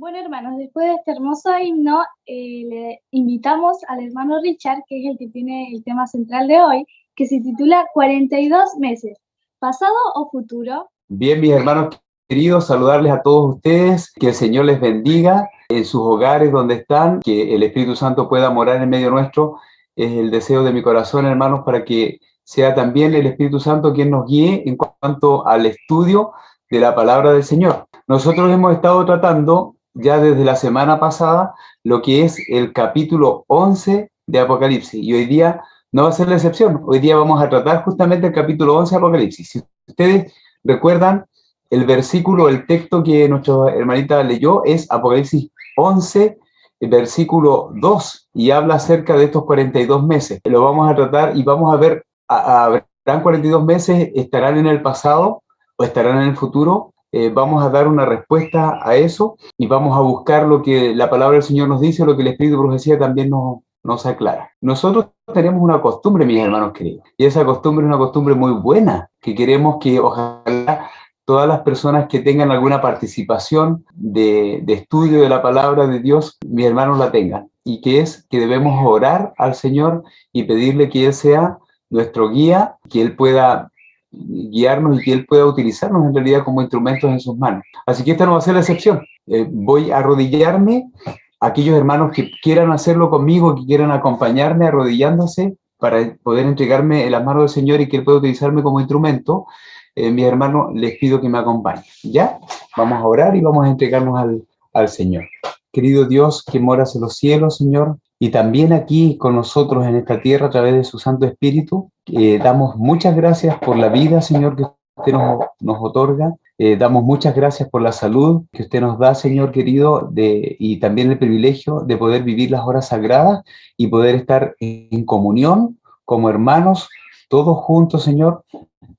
Bueno, hermanos, después de este hermoso himno, le invitamos al hermano Richard, que es el que tiene el tema central de hoy, que se titula 42 meses, ¿pasado o futuro? Bien, mis hermanos queridos, saludarles a todos ustedes, que el Señor les bendiga en sus hogares donde están, que el Espíritu Santo pueda morar en medio nuestro. Es el deseo de mi corazón, hermanos, para que sea también el Espíritu Santo quien nos guíe en cuanto al estudio de la palabra del Señor. Nosotros hemos estado tratando ya desde la semana pasada lo que es el capítulo 11 de Apocalipsis, y hoy día no va a ser la excepción. Hoy día vamos a tratar justamente el capítulo 11 de Apocalipsis. Si ustedes recuerdan, el versículo, el texto que nuestra hermanita leyó es Apocalipsis 11, versículo 2, y habla acerca de estos 42 meses. Lo vamos a tratar y vamos a ver, ¿habrán 42 meses? ¿Estarán en el pasado o estarán en el futuro? Vamos a dar una respuesta a eso y vamos a buscar lo que la palabra del Señor nos dice, lo que el Espíritu de Profecía también nos aclara. Nosotros tenemos una costumbre, mis hermanos queridos, y esa costumbre es una costumbre muy buena, que queremos que ojalá todas las personas que tengan alguna participación de estudio de la palabra de Dios, mis hermanos la tengan, y que es que debemos orar al Señor y pedirle que Él sea nuestro guía, que Él pueda guiarnos y que Él pueda utilizarnos en realidad como instrumentos en sus manos. Así que esta no va a ser la excepción. Voy a arrodillarme. Aquellos hermanos que quieran hacerlo conmigo, que quieran acompañarme arrodillándose para poder entregarme en las manos del Señor y que Él pueda utilizarme como instrumento, mis hermanos, les pido que me acompañen. ¿Ya? Vamos a orar y vamos a entregarnos al Señor. Querido Dios, que moras en los cielos, Señor, y también aquí con nosotros en esta tierra a través de su Santo Espíritu, damos muchas gracias por la vida, Señor, que usted nos otorga. Damos muchas gracias por la salud que usted nos da, Señor querido, y también el privilegio de poder vivir las horas sagradas y poder estar en comunión como hermanos, todos juntos, Señor,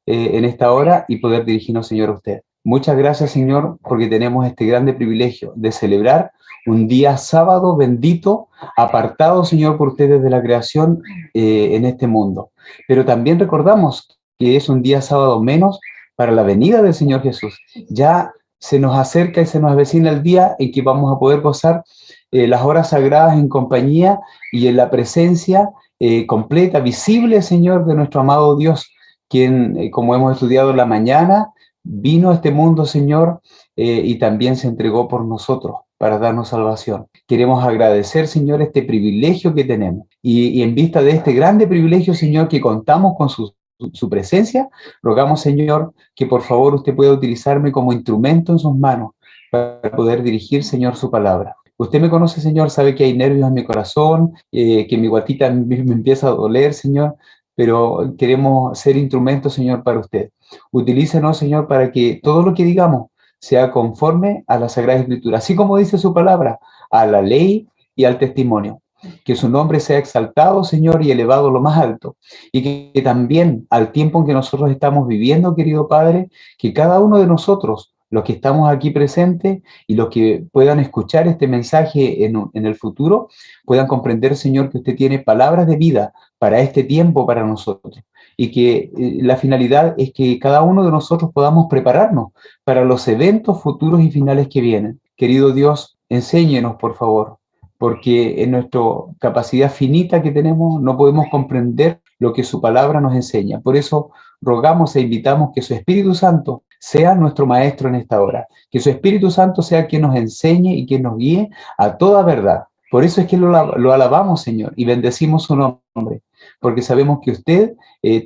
en esta hora y poder dirigirnos, Señor, a usted. Muchas gracias, Señor, porque tenemos este grande privilegio de celebrar un día sábado bendito, apartado, Señor, por ustedes de la creación en este mundo. Pero también recordamos que es un día sábado menos para la venida del Señor Jesús. Ya se nos acerca y se nos avecina el día en que vamos a poder gozar las horas sagradas en compañía y en la presencia completa, visible, Señor, de nuestro amado Dios, quien, como hemos estudiado en la mañana, vino a este mundo, Señor, y también se entregó por nosotros para darnos salvación. Queremos agradecer, Señor, este privilegio que tenemos. Y en vista de este grande privilegio, Señor, que contamos con su presencia, rogamos, Señor, que por favor usted pueda utilizarme como instrumento en sus manos para poder dirigir, Señor, su palabra. Usted me conoce, Señor, sabe que hay nervios en mi corazón, que mi guatita me empieza a doler, Señor, pero queremos ser instrumentos, Señor, para usted. Utilícenos, Señor, para que todo lo que digamos sea conforme a la Sagrada Escritura, así como dice su palabra, a la ley y al testimonio. Que su nombre sea exaltado, Señor, y elevado a lo más alto. Y que también al tiempo en que nosotros estamos viviendo, querido Padre, que cada uno de nosotros, los que estamos aquí presentes y los que puedan escuchar este mensaje en el futuro, puedan comprender, Señor, que usted tiene palabras de vida para este tiempo, para nosotros. Y que la finalidad es que cada uno de nosotros podamos prepararnos para los eventos futuros y finales que vienen. Querido Dios, enséñenos, por favor, porque en nuestra capacidad finita que tenemos no podemos comprender lo que su palabra nos enseña. Por eso rogamos e invitamos que su Espíritu Santo sea nuestro maestro en esta hora, que su Espíritu Santo sea quien nos enseñe y quien nos guíe a toda verdad. Por eso es que lo alabamos, Señor, y bendecimos su nombre, porque sabemos que usted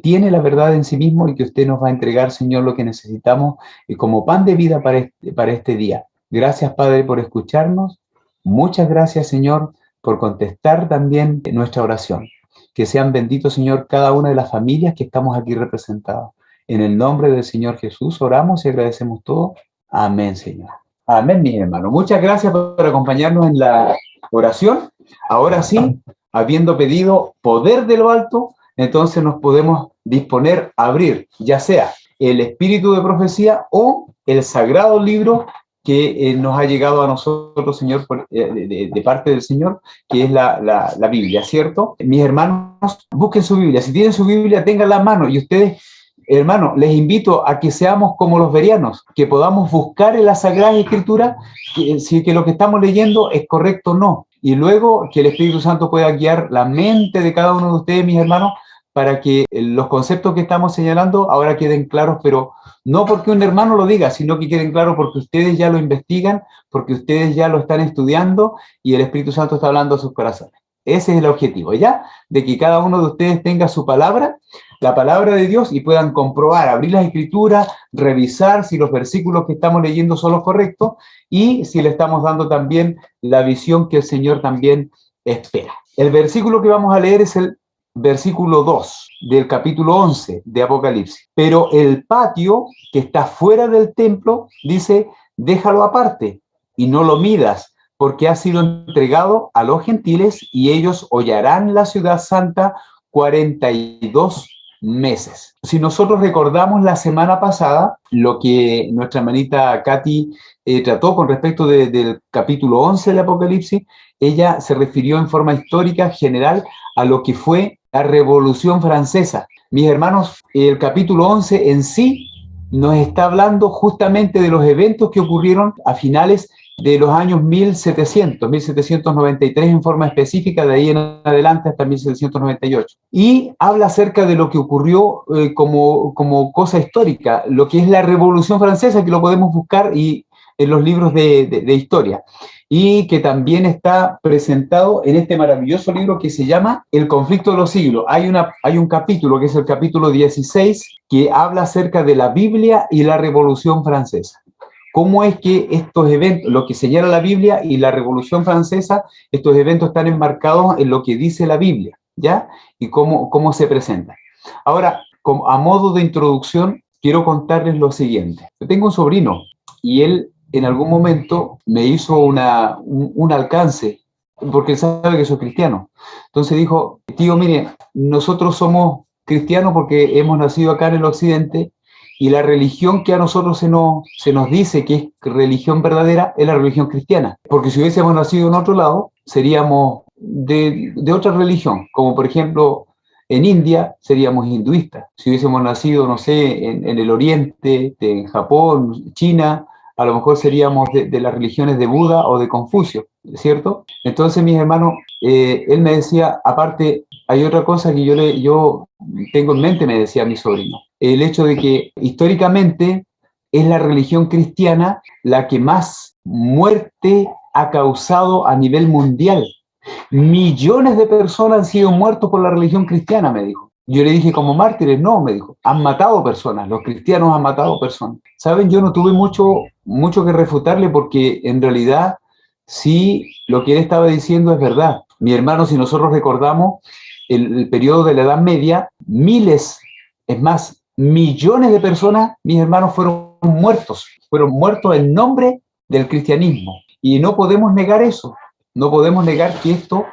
tiene la verdad en sí mismo y que usted nos va a entregar, Señor, lo que necesitamos como pan de vida para este día. Gracias, Padre, por escucharnos. Muchas gracias, Señor, por contestar también nuestra oración. Que sean benditos, Señor, cada una de las familias que estamos aquí representadas. En el nombre del Señor Jesús oramos y agradecemos todo. Amén, Señor. Amén, mis hermanos. Muchas gracias por acompañarnos en la oración. Ahora sí, habiendo pedido poder de lo alto, entonces nos podemos disponer a abrir, ya sea el espíritu de profecía o el sagrado libro que nos ha llegado a nosotros, Señor, de parte del Señor, que es la Biblia, ¿cierto? Mis hermanos, busquen su Biblia. Si tienen su Biblia, ténganla a mano y ustedes hermano, les invito a que seamos como los bereanos, que podamos buscar en la Sagrada Escritura si que lo que estamos leyendo es correcto o no. Y luego que el Espíritu Santo pueda guiar la mente de cada uno de ustedes, mis hermanos, para que los conceptos que estamos señalando ahora queden claros, pero no porque un hermano lo diga, sino que queden claros porque ustedes ya lo investigan, porque ustedes ya lo están estudiando y el Espíritu Santo está hablando a sus corazones. Ese es el objetivo, ¿ya? De que cada uno de ustedes tenga su palabra, la palabra de Dios, y puedan comprobar, abrir las escrituras, revisar si los versículos que estamos leyendo son los correctos y si le estamos dando también la visión que el Señor también espera. El versículo que vamos a leer es el versículo 2 del capítulo 11 de Apocalipsis. Pero el patio que está fuera del templo dice, déjalo aparte y no lo midas, porque ha sido entregado a los gentiles y ellos hollarán la ciudad santa 42 meses. Si nosotros recordamos la semana pasada, lo que nuestra hermanita Katy trató con respecto del capítulo 11 de Apocalipsis, ella se refirió en forma histórica general a lo que fue la Revolución Francesa. Mis hermanos, el capítulo 11 en sí nos está hablando justamente de los eventos que ocurrieron a finales de los años 1793 en forma específica, de ahí en adelante hasta 1798. Y habla acerca de lo que ocurrió como cosa histórica, lo que es la Revolución Francesa, que lo podemos buscar en los libros de historia, y que también está presentado en este maravilloso libro que se llama El conflicto de los siglos. Hay un capítulo, que es el capítulo 16, que habla acerca de la Biblia y la Revolución Francesa. ¿Cómo es que estos eventos, lo que señala la Biblia y la Revolución Francesa, estos eventos están enmarcados en lo que dice la Biblia, ¿ya? Y cómo se presentan. Ahora, a modo de introducción, quiero contarles lo siguiente. Yo tengo un sobrino y él en algún momento me hizo un alcance, porque él sabe que soy cristiano. Entonces dijo, tío, mire, nosotros somos cristianos porque hemos nacido acá en el occidente, y la religión que a nosotros se nos dice que es religión verdadera es la religión cristiana. Porque si hubiésemos nacido en otro lado, seríamos de otra religión. Como por ejemplo, en India seríamos hinduistas. Si hubiésemos nacido, no sé, en el Oriente, en Japón, China, a lo mejor seríamos de las religiones de Buda o de Confucio, ¿cierto? Entonces, mis hermanos, él me decía, aparte, hay otra cosa que yo tengo en mente, me decía mi sobrino, el hecho de que históricamente es la religión cristiana la que más muerte ha causado a nivel mundial. Millones de personas han sido muertos por la religión cristiana, me dijo. Yo le dije, como mártires, no, me dijo. Han matado personas, los cristianos han matado personas. ¿Saben? Yo no tuve mucho que refutarle porque en realidad sí lo que él estaba diciendo es verdad. Mi hermano, si nosotros recordamos el periodo de la Edad Media, miles, es más, millones de personas, mis hermanos, fueron muertos en nombre del cristianismo. Y no podemos negar eso, no podemos negar que esto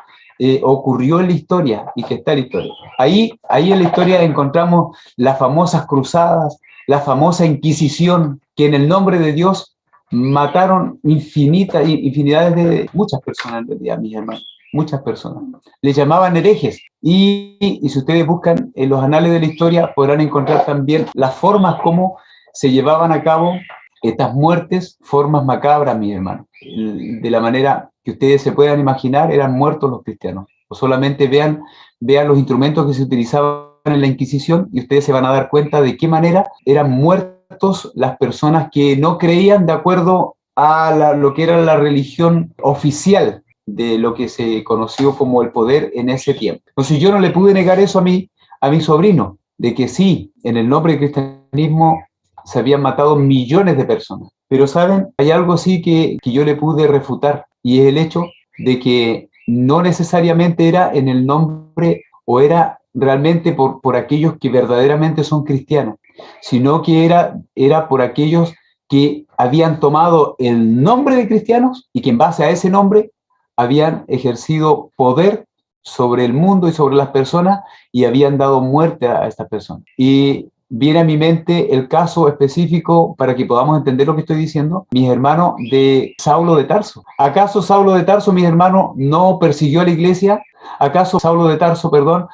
ocurrió en la historia y que está en la historia. Ahí en la historia encontramos las famosas cruzadas, la famosa Inquisición, que en el nombre de Dios mataron infinidades de muchas personas en realidad, mis hermanos, muchas personas. Les llamaban herejes. Y si ustedes buscan en los anales de la historia, podrán encontrar también las formas como se llevaban a cabo estas muertes, formas macabras, mis hermanos. De la manera que ustedes se puedan imaginar, eran muertos los cristianos. O solamente vean los instrumentos que se utilizaban en la Inquisición y ustedes se van a dar cuenta de qué manera eran muertos las personas que no creían de acuerdo a lo que era la religión oficial de lo que se conoció como el poder en ese tiempo. Entonces yo no le pude negar eso a mi sobrino, de que sí, en el nombre del cristianismo se habían matado millones de personas. Pero, ¿saben? Hay algo sí que yo le pude refutar, y es el hecho de que no necesariamente era en el nombre o era realmente por aquellos que verdaderamente son cristianos, sino que era por aquellos que habían tomado el nombre de cristianos y que en base a ese nombre habían ejercido poder sobre el mundo y sobre las personas y habían dado muerte a estas personas. Y viene a mi mente el caso específico para que podamos entender lo que estoy diciendo, mis hermanos, de Saulo de Tarso. ¿Acaso Saulo de Tarso, mis hermanos, no persiguió a la iglesia? ¿Acaso Saulo de Tarso, perdón,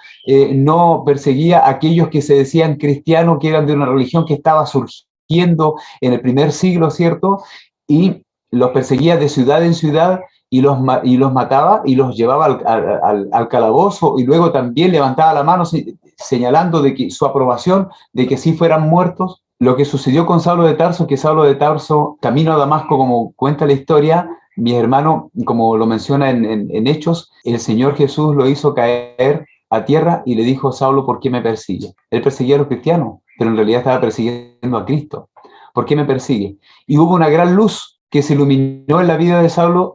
no perseguía a aquellos que se decían cristianos, que eran de una religión que estaba surgiendo en el primer siglo, ¿cierto? Y los perseguía de ciudad en ciudad y los mataba y los llevaba al calabozo, y luego también levantaba la mano señalando de que su aprobación de que sí fueran muertos. Lo que sucedió con Saulo de Tarso, que Saulo de Tarso, camino a Damasco, como cuenta la historia, mis hermanos, como lo menciona en Hechos, el Señor Jesús lo hizo caer a tierra y le dijo: Saulo, ¿por qué me persigue? Él perseguía a los cristianos, pero en realidad estaba persiguiendo a Cristo. ¿Por qué me persigue? Y hubo una gran luz que se iluminó en la vida de Saulo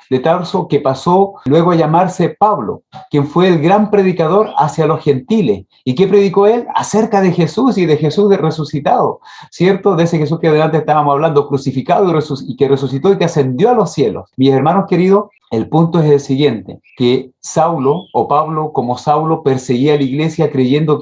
de Tarso, que pasó luego a llamarse Pablo, quien fue el gran predicador hacia los gentiles. ¿Y qué predicó él? Acerca de Jesús y de Jesús de resucitado, ¿cierto? De ese Jesús que adelante estábamos hablando, crucificado y que resucitó y que ascendió a los cielos. Mis hermanos queridos, el punto es el siguiente, que Saulo, o Pablo como Saulo, perseguía a la iglesia creyendo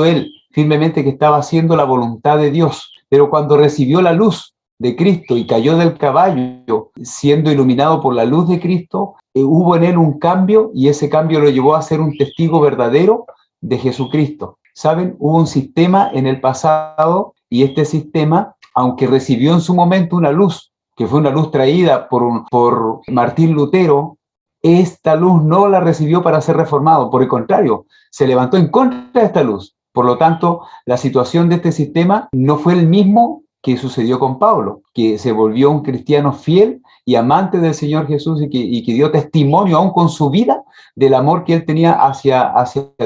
él firmemente que estaba haciendo la voluntad de Dios. Pero cuando recibió la luz de Cristo y cayó del caballo, siendo iluminado por la luz de Cristo, hubo en él un cambio, y ese cambio lo llevó a ser un testigo verdadero de Jesucristo. ¿Saben? Hubo un sistema en el pasado, y este sistema, aunque recibió en su momento una luz, que fue una luz traída por Martín Lutero, esta luz no la recibió para ser reformado. Por el contrario, se levantó en contra de esta luz. Por lo tanto, la situación de este sistema no fue el mismo que sucedió con Pablo, que se volvió un cristiano fiel y amante del Señor Jesús, y que dio testimonio aún con su vida del amor que él tenía hacia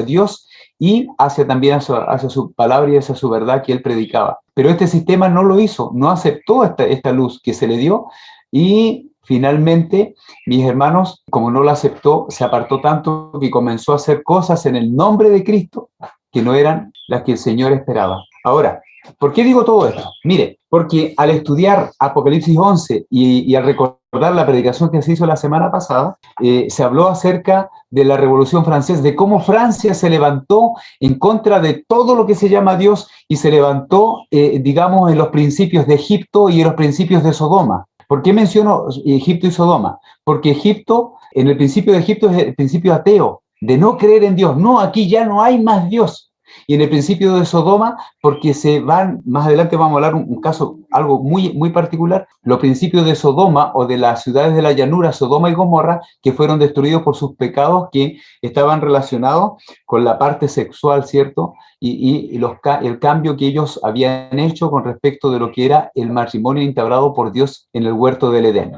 Dios y también hacia su palabra y hacia su verdad que él predicaba. Pero este sistema no lo hizo, no aceptó esta luz que se le dio, y finalmente, mis hermanos, como no la aceptó, se apartó tanto que comenzó a hacer cosas en el nombre de Cristo que no eran las que el Señor esperaba. Ahora, ¿por qué digo todo esto? Mire, porque al estudiar Apocalipsis 11 y al recordar la predicación que se hizo la semana pasada, se habló acerca de la Revolución Francesa, de cómo Francia se levantó en contra de todo lo que se llama Dios, y se levantó, digamos, en los principios de Egipto y en los principios de Sodoma. ¿Por qué menciono Egipto y Sodoma? Porque Egipto, en el principio de Egipto, es el principio ateo, de no creer en Dios. No, aquí ya no hay más Dios. Y en el principio de Sodoma, porque más adelante vamos a hablar un caso, algo muy, muy particular, los principios de Sodoma, o de las ciudades de la llanura, Sodoma y Gomorra, que fueron destruidos por sus pecados que estaban relacionados con la parte sexual, ¿cierto? Y el cambio que ellos habían hecho con respecto de lo que era el matrimonio instaurado por Dios en el huerto del Edén.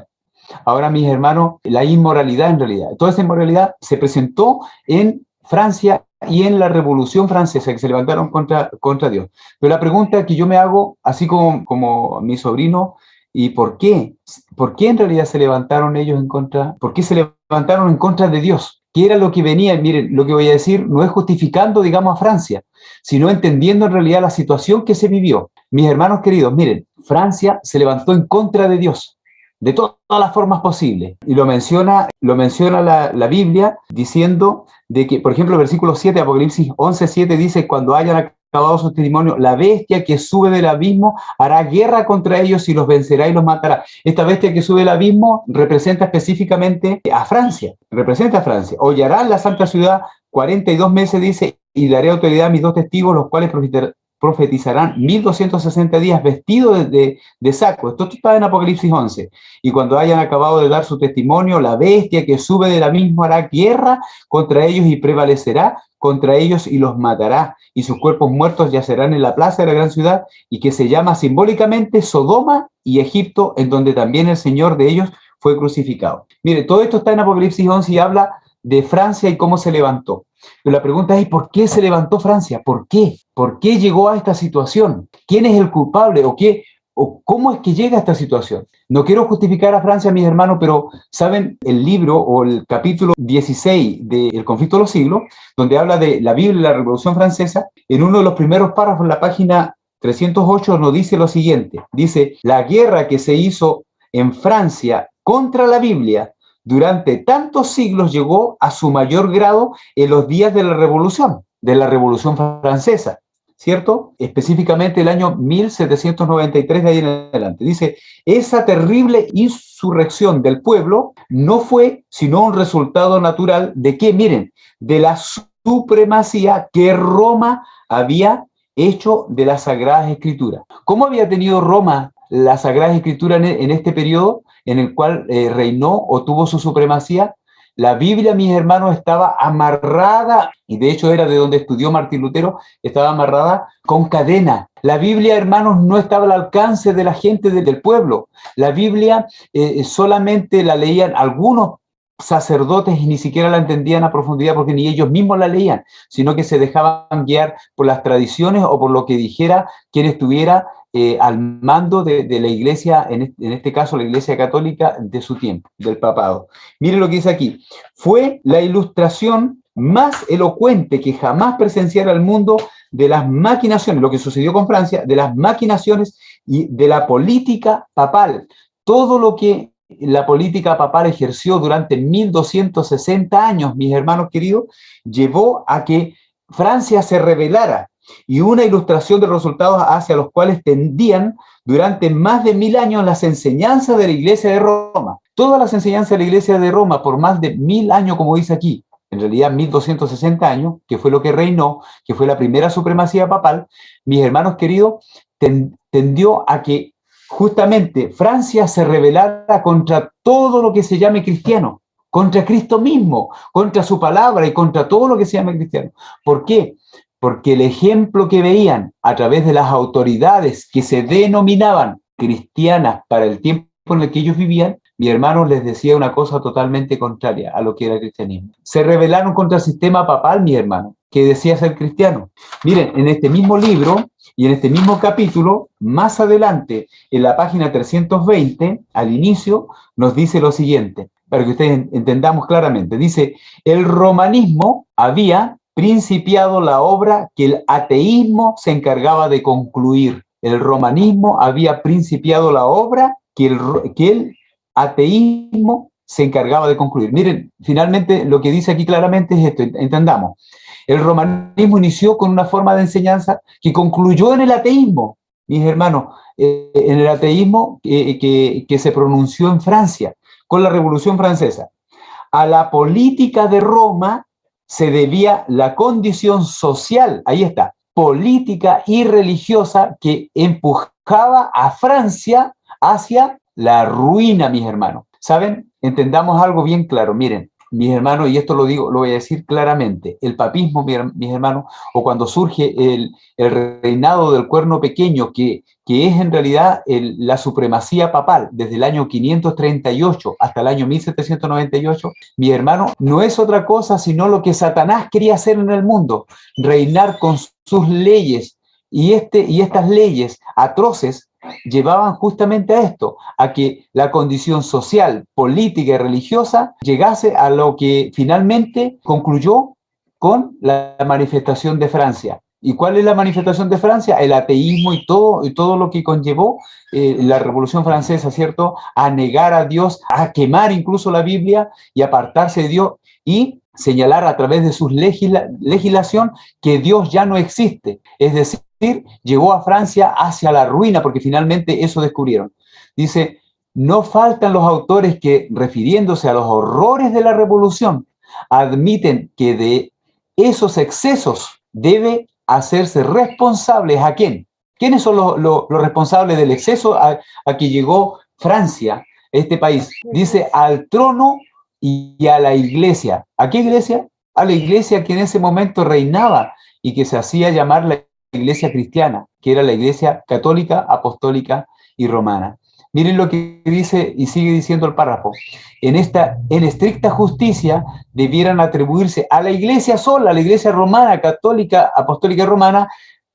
Ahora, mis hermanos, la inmoralidad, en realidad, toda esa inmoralidad se presentó en Francia y en la Revolución Francesa, que se levantaron contra Dios. Pero la pregunta que yo me hago, así como mi sobrino, ¿y por qué? ¿Por qué en realidad se levantaron ellos en contra? ¿Por qué se levantaron en contra de Dios? ¿Qué era lo que venía? Miren, lo que voy a decir no es justificando, digamos, a Francia, sino entendiendo en realidad la situación que se vivió. Mis hermanos queridos, miren, Francia se levantó en contra de Dios de todas las formas posibles. Y lo menciona la Biblia, diciendo de que, por ejemplo, el versículo 7, Apocalipsis 11:7, dice: cuando hayan acabado su testimonio, la bestia que sube del abismo hará guerra contra ellos y los vencerá y los matará. Esta bestia que sube del abismo representa específicamente a Francia, Hollarán la santa ciudad 42 meses, dice, y daré autoridad a mis dos testigos, los cuales profetizarán 1260 días vestidos de saco. Esto está en Apocalipsis 11. Y cuando hayan acabado de dar su testimonio, la bestia que sube del abismo hará guerra contra ellos y prevalecerá contra ellos y los matará. Y sus cuerpos muertos yacerán en la plaza de la gran ciudad, y que se llama simbólicamente Sodoma y Egipto, en donde también el Señor de ellos fue crucificado. Mire, todo esto está en Apocalipsis 11 y habla de Francia y cómo se levantó. Pero la pregunta es: ¿por qué se levantó Francia? ¿Por qué? ¿Por qué llegó a esta situación? ¿Quién es el culpable? ¿O cómo es que llega a esta situación? No quiero justificar a Francia, mis hermanos, pero ¿saben? El libro o el capítulo 16 del Conflicto de los Siglos, donde habla de la Biblia y la Revolución Francesa, en uno de los primeros párrafos, en la página 308, nos dice lo siguiente. Dice: la guerra que se hizo en Francia contra la Biblia durante tantos siglos llegó a su mayor grado en los días de la Revolución Francesa, ¿cierto? Específicamente el año 1793 de ahí en adelante. Dice, esa terrible insurrección del pueblo no fue sino un resultado natural de que, miren, de la supremacía que Roma había hecho de las Sagradas Escrituras. ¿Cómo había tenido Roma las Sagradas Escrituras en este periodo en el cual reinó o tuvo su supremacía? La Biblia, mis hermanos, estaba amarrada, y de hecho era de donde estudió Martín Lutero, estaba amarrada con cadena. La Biblia, hermanos, no estaba al alcance de la gente del pueblo. La Biblia solamente la leían algunos sacerdotes y ni siquiera la entendían a profundidad porque ni ellos mismos la leían, sino que se dejaban guiar por las tradiciones o por lo que dijera quien estuviera al mando de la iglesia, en este caso la iglesia católica de su tiempo, del papado. Miren lo que dice aquí. Fue la ilustración más elocuente que jamás presenciara el mundo de las maquinaciones, lo que sucedió con Francia, de las maquinaciones y de la política papal. Todo lo que la política papal ejerció durante 1260 años, mis hermanos queridos, llevó a que Francia se rebelara y una ilustración de resultados hacia los cuales tendían durante más de 1000 años las enseñanzas de la Iglesia de Roma. Todas las enseñanzas de la Iglesia de Roma por más de 1000 años, como dice aquí, en realidad 1260 años, que fue lo que reinó, que fue la primera supremacía papal, mis hermanos queridos, tendió a que justamente Francia se rebelara contra todo lo que se llame cristiano, contra Cristo mismo, contra su palabra y contra todo lo que se llame cristiano. ¿Por qué? Porque el ejemplo que veían a través de las autoridades que se denominaban cristianas para el tiempo en el que ellos vivían, mi hermano les decía una cosa totalmente contraria a lo que era el cristianismo. Se rebelaron contra el sistema papal, mi hermano, que decía ser cristiano. Miren, en este mismo libro y en este mismo capítulo, más adelante, en la página 320, al inicio, nos dice lo siguiente, para que ustedes entendamos claramente. Dice, el romanismo había principiado la obra que el ateísmo se encargaba de concluir. El romanismo había principiado la obra que el ateísmo se encargaba de concluir. Miren, finalmente lo que dice aquí claramente es esto, entendamos. El romanismo inició con una forma de enseñanza que concluyó en el ateísmo, mis hermanos, en el ateísmo que se pronunció en Francia, con la Revolución Francesa. A la política de Roma se debía la condición social, ahí está, política y religiosa que empujaba a Francia hacia la ruina, mis hermanos. ¿Saben? Entendamos algo bien claro. Miren, mis hermanos, y esto lo digo, lo voy a decir claramente, el papismo, mis hermanos, o cuando surge el reinado del cuerno pequeño, que es en realidad la supremacía papal desde el año 538 hasta el año 1798, mi hermano, no es otra cosa sino lo que Satanás quería hacer en el mundo, reinar con sus leyes, y estas leyes atroces llevaban justamente a esto, a que la condición social, política y religiosa llegase a lo que finalmente concluyó con la manifestación de Francia. ¿Y cuál es la manifestación de Francia? El ateísmo y todo lo que conllevó la Revolución Francesa, ¿cierto? A negar a Dios, a quemar incluso la Biblia y apartarse de Dios y señalar a través de su legislación que Dios ya no existe. Es decir, llevó a Francia hacia la ruina, porque finalmente eso descubrieron. Dice, no faltan los autores que, refiriéndose a los horrores de la revolución, admiten que de esos excesos debe hacerse responsables ¿a quién? ¿Quiénes son los responsables del exceso a que llegó Francia, este país? Dice, al trono y a la iglesia. ¿A qué iglesia? A la iglesia que en ese momento reinaba y que se hacía llamar la iglesia cristiana, que era la iglesia católica, apostólica y romana. Miren lo que dice y sigue diciendo el párrafo. En estricta justicia debieran atribuirse a la iglesia sola, a la iglesia romana, católica, apostólica y romana,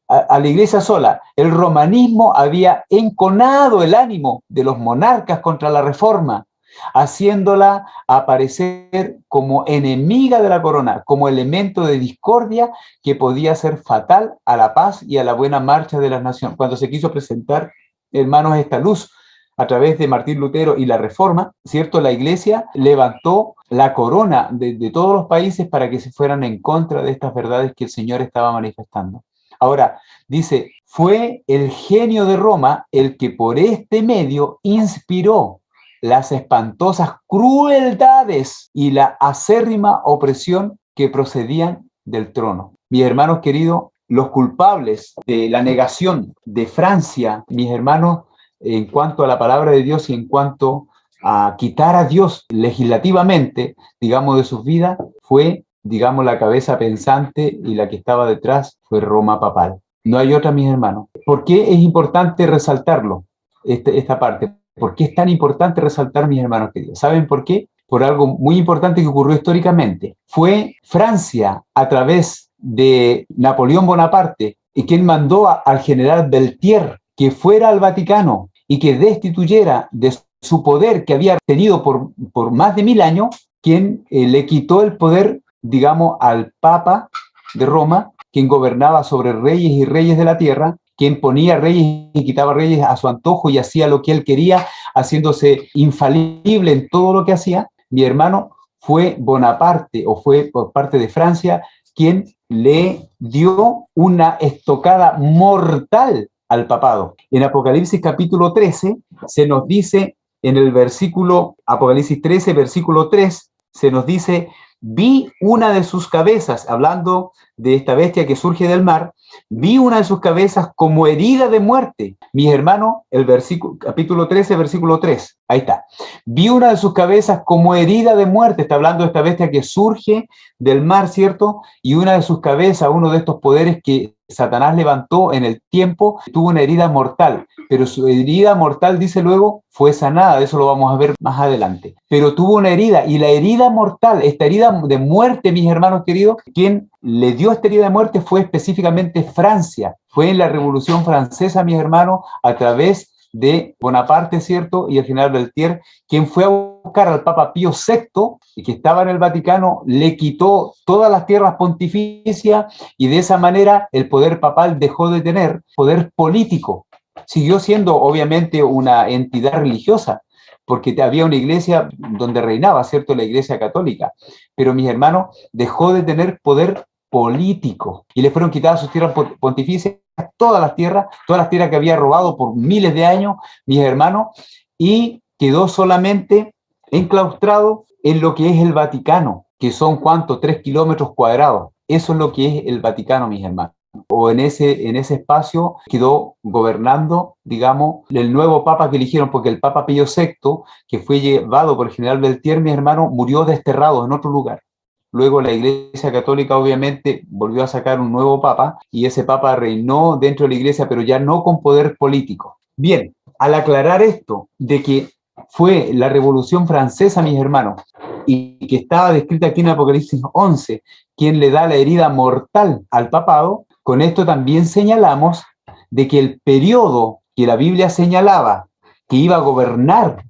a la iglesia sola. El romanismo había enconado el ánimo de los monarcas contra la reforma, haciéndola aparecer como enemiga de la corona, como elemento de discordia que podía ser fatal a la paz y a la buena marcha de las naciones. Cuando se quiso presentar, hermanos, esta luz a través de Martín Lutero y la Reforma, ¿cierto? La Iglesia levantó la corona de todos los países para que se fueran en contra de estas verdades que el Señor estaba manifestando. Ahora, dice, fue el genio de Roma el que por este medio inspiró las espantosas crueldades y la acérrima opresión que procedían del trono. Mis hermanos queridos, los culpables de la negación de Francia, mis hermanos, en cuanto a la palabra de Dios y en cuanto a quitar a Dios legislativamente, digamos, de sus vidas, fue, digamos, la cabeza pensante y la que estaba detrás fue Roma papal. No hay otra, mis hermanos. ¿Por qué es importante resaltarlo, esta parte? ¿Por qué es tan importante resaltar, mis hermanos queridos? ¿Saben por qué? Por algo muy importante que ocurrió históricamente. Fue Francia, a través de Napoleón Bonaparte, y quien mandó al general Beltier que fuera al Vaticano y que destituyera de su poder que había tenido por más de 1000 años, quien le quitó el poder, digamos, al Papa de Roma, quien gobernaba sobre reyes y reyes de la tierra, quien ponía reyes y quitaba reyes a su antojo y hacía lo que él quería, haciéndose infalible en todo lo que hacía. Mi hermano, fue Bonaparte, o fue por parte de Francia, quien le dio una estocada mortal al papado. En Apocalipsis capítulo 13 se nos dice, en el versículo, Apocalipsis 13, versículo 3, se nos dice, vi una de sus cabezas, hablando de esta bestia que surge del mar, vi una de sus cabezas como herida de muerte. Mis hermanos, el versículo, capítulo 13, versículo 3, ahí está. Vi una de sus cabezas como herida de muerte, está hablando de esta bestia que surge del mar, ¿cierto? Y una de sus cabezas, uno de estos poderes que Satanás levantó en el tiempo, tuvo una herida mortal, pero su herida mortal, dice luego, fue sanada, eso lo vamos a ver más adelante. Pero tuvo una herida, y la herida mortal, esta herida de muerte, mis hermanos queridos, quien le dio esta herida de muerte fue específicamente Francia. Fue en la Revolución Francesa, mis hermanos, a través de Bonaparte, ¿cierto? Y el general Beltier, quien fue a buscar al Papa Pío VI, que estaba en el Vaticano, le quitó todas las tierras pontificias y de esa manera el poder papal dejó de tener poder político. Siguió siendo obviamente una entidad religiosa, porque había una iglesia donde reinaba, ¿cierto? La iglesia católica. Pero, mis hermanos, dejó de tener poder político y le fueron quitadas sus tierras pontificias, todas las tierras que había robado por miles de años, mis hermanos, y quedó solamente enclaustrado en lo que es el Vaticano, que son, ¿cuánto? 3 kilómetros cuadrados. Eso es lo que es el Vaticano, mis hermanos. O en ese espacio quedó gobernando, digamos, el nuevo papa que eligieron, porque el Papa Pío VI, que fue llevado por el general Beltier, mi hermano, murió desterrado en otro lugar. Luego la Iglesia Católica obviamente volvió a sacar un nuevo papa y ese papa reinó dentro de la Iglesia, pero ya no con poder político. Bien, al aclarar esto de que fue la Revolución Francesa, mis hermanos, y que estaba descrita aquí en Apocalipsis 11, quien le da la herida mortal al papado, con esto también señalamos de que el periodo que la Biblia señalaba que iba a gobernar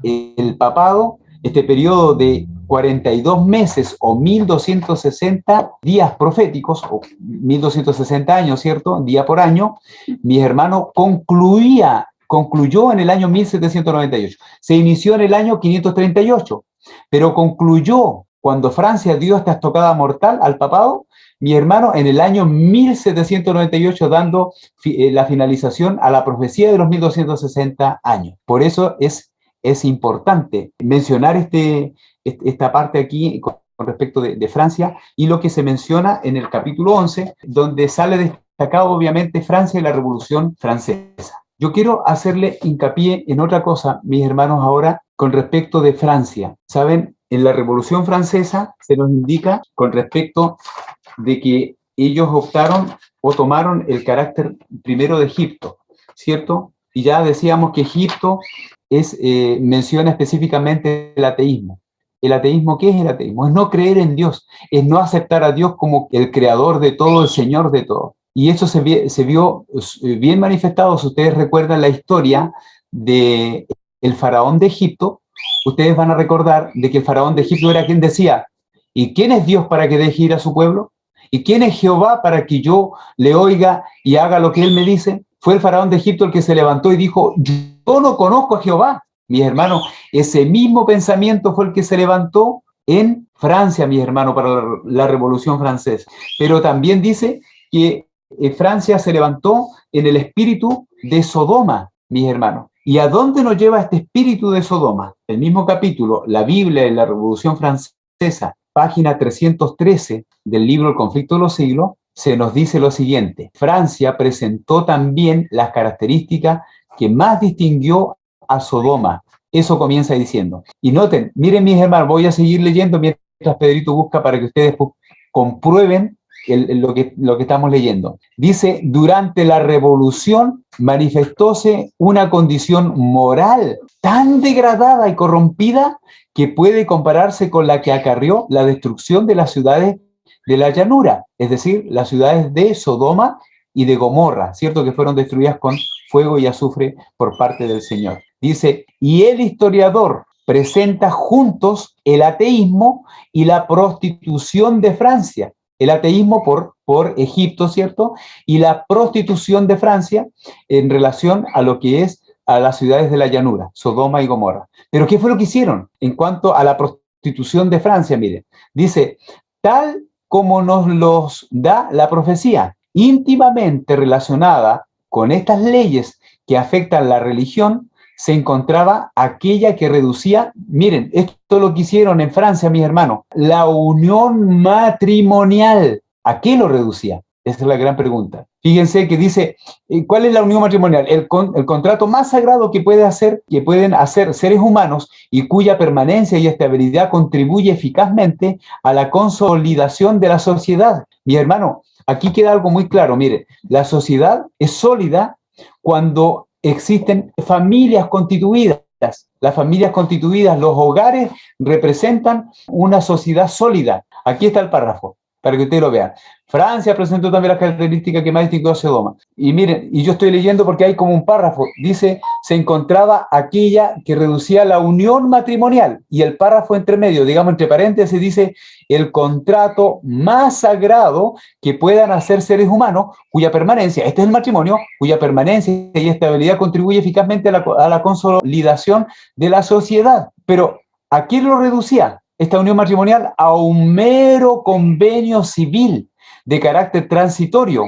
el papado, este periodo de 42 meses o 1260 días proféticos, o 1260 años, ¿cierto? Día por año, mis hermanos, concluyó en el año 1798. Se inició en el año 538, pero concluyó cuando Francia dio esta estocada mortal al papado, mi hermano, en el año 1798, dando la finalización a la profecía de los 1260 años. Por eso es importante mencionar esta parte aquí con respecto de Francia y lo que se menciona en el capítulo 11, donde sale destacado obviamente Francia y la Revolución Francesa. Yo quiero hacerle hincapié en otra cosa, mis hermanos, ahora con respecto de Francia. Saben, en la Revolución Francesa se nos indica con respecto de que ellos optaron o tomaron el carácter primero de Egipto, ¿cierto? Y ya decíamos que Egipto menciona específicamente el ateísmo. ¿El ateísmo qué es el ateísmo? Es no creer en Dios, es no aceptar a Dios como el creador de todo, el Señor de todo. Y eso se vio bien manifestado, si ustedes recuerdan la historia del faraón de Egipto, ustedes van a recordar de que el faraón de Egipto era quien decía, ¿y quién es Dios para que deje ir a su pueblo? ¿Y quién es Jehová para que yo le oiga y haga lo que él me dice? Fue el faraón de Egipto el que se levantó y dijo, yo no conozco a Jehová. Mis hermanos, ese mismo pensamiento fue el que se levantó en Francia, mis hermanos, para la Revolución Francesa. Pero también dice que Francia se levantó en el espíritu de Sodoma, mis hermanos. ¿Y a dónde nos lleva este espíritu de Sodoma? El mismo capítulo, la Biblia en la Revolución Francesa, página 313 del libro El conflicto de los siglos, se nos dice lo siguiente: Francia presentó también las características que más distinguió a Sodoma. Eso comienza diciendo. Y noten, miren mis hermanos, voy a seguir leyendo mientras Pedrito busca para que ustedes comprueben lo que estamos leyendo. Dice: durante la revolución manifestóse una condición moral tan degradada y corrompida que puede compararse con la que acarrió la destrucción de las ciudades de la llanura, es decir, las ciudades de Sodoma y de Gomorra, ¿cierto? Que fueron destruidas con fuego y azufre por parte del Señor. Dice: y el historiador presenta juntos el ateísmo y la prostitución de Francia. El ateísmo por Egipto, ¿cierto? Y la prostitución de Francia en relación a lo que es a las ciudades de la llanura, Sodoma y Gomorra. Pero ¿qué fue lo que hicieron en cuanto a la prostitución de Francia? Miren, dice: tal como nos los da la profecía, íntimamente relacionada con estas leyes que afectan la religión, se encontraba aquella que reducía, miren, esto es lo que hicieron en Francia, mis hermanos, la unión matrimonial. ¿A qué lo reducía? Esa es la gran pregunta. Fíjense que dice, ¿cuál es la unión matrimonial? El contrato más sagrado que pueden hacer seres humanos y cuya permanencia y estabilidad contribuye eficazmente a la consolidación de la sociedad. Mi hermano, aquí queda algo muy claro. Mire, la sociedad es sólida cuando existen familias constituidas. Las familias constituidas, los hogares representan una sociedad sólida. Aquí está el párrafo, para que ustedes lo vean. Francia presentó también las características que más distinguió a Sodoma. Y miren, y yo estoy leyendo porque hay como un párrafo. Dice: se encontraba aquella que reducía la unión matrimonial. Y el párrafo entre medio, digamos entre paréntesis, dice: el contrato más sagrado que puedan hacer seres humanos, cuya permanencia, este es el matrimonio, cuya permanencia y estabilidad contribuye eficazmente a la consolidación de la sociedad. Pero ¿a quién lo reducía esta unión matrimonial? A un mero convenio civil de carácter transitorio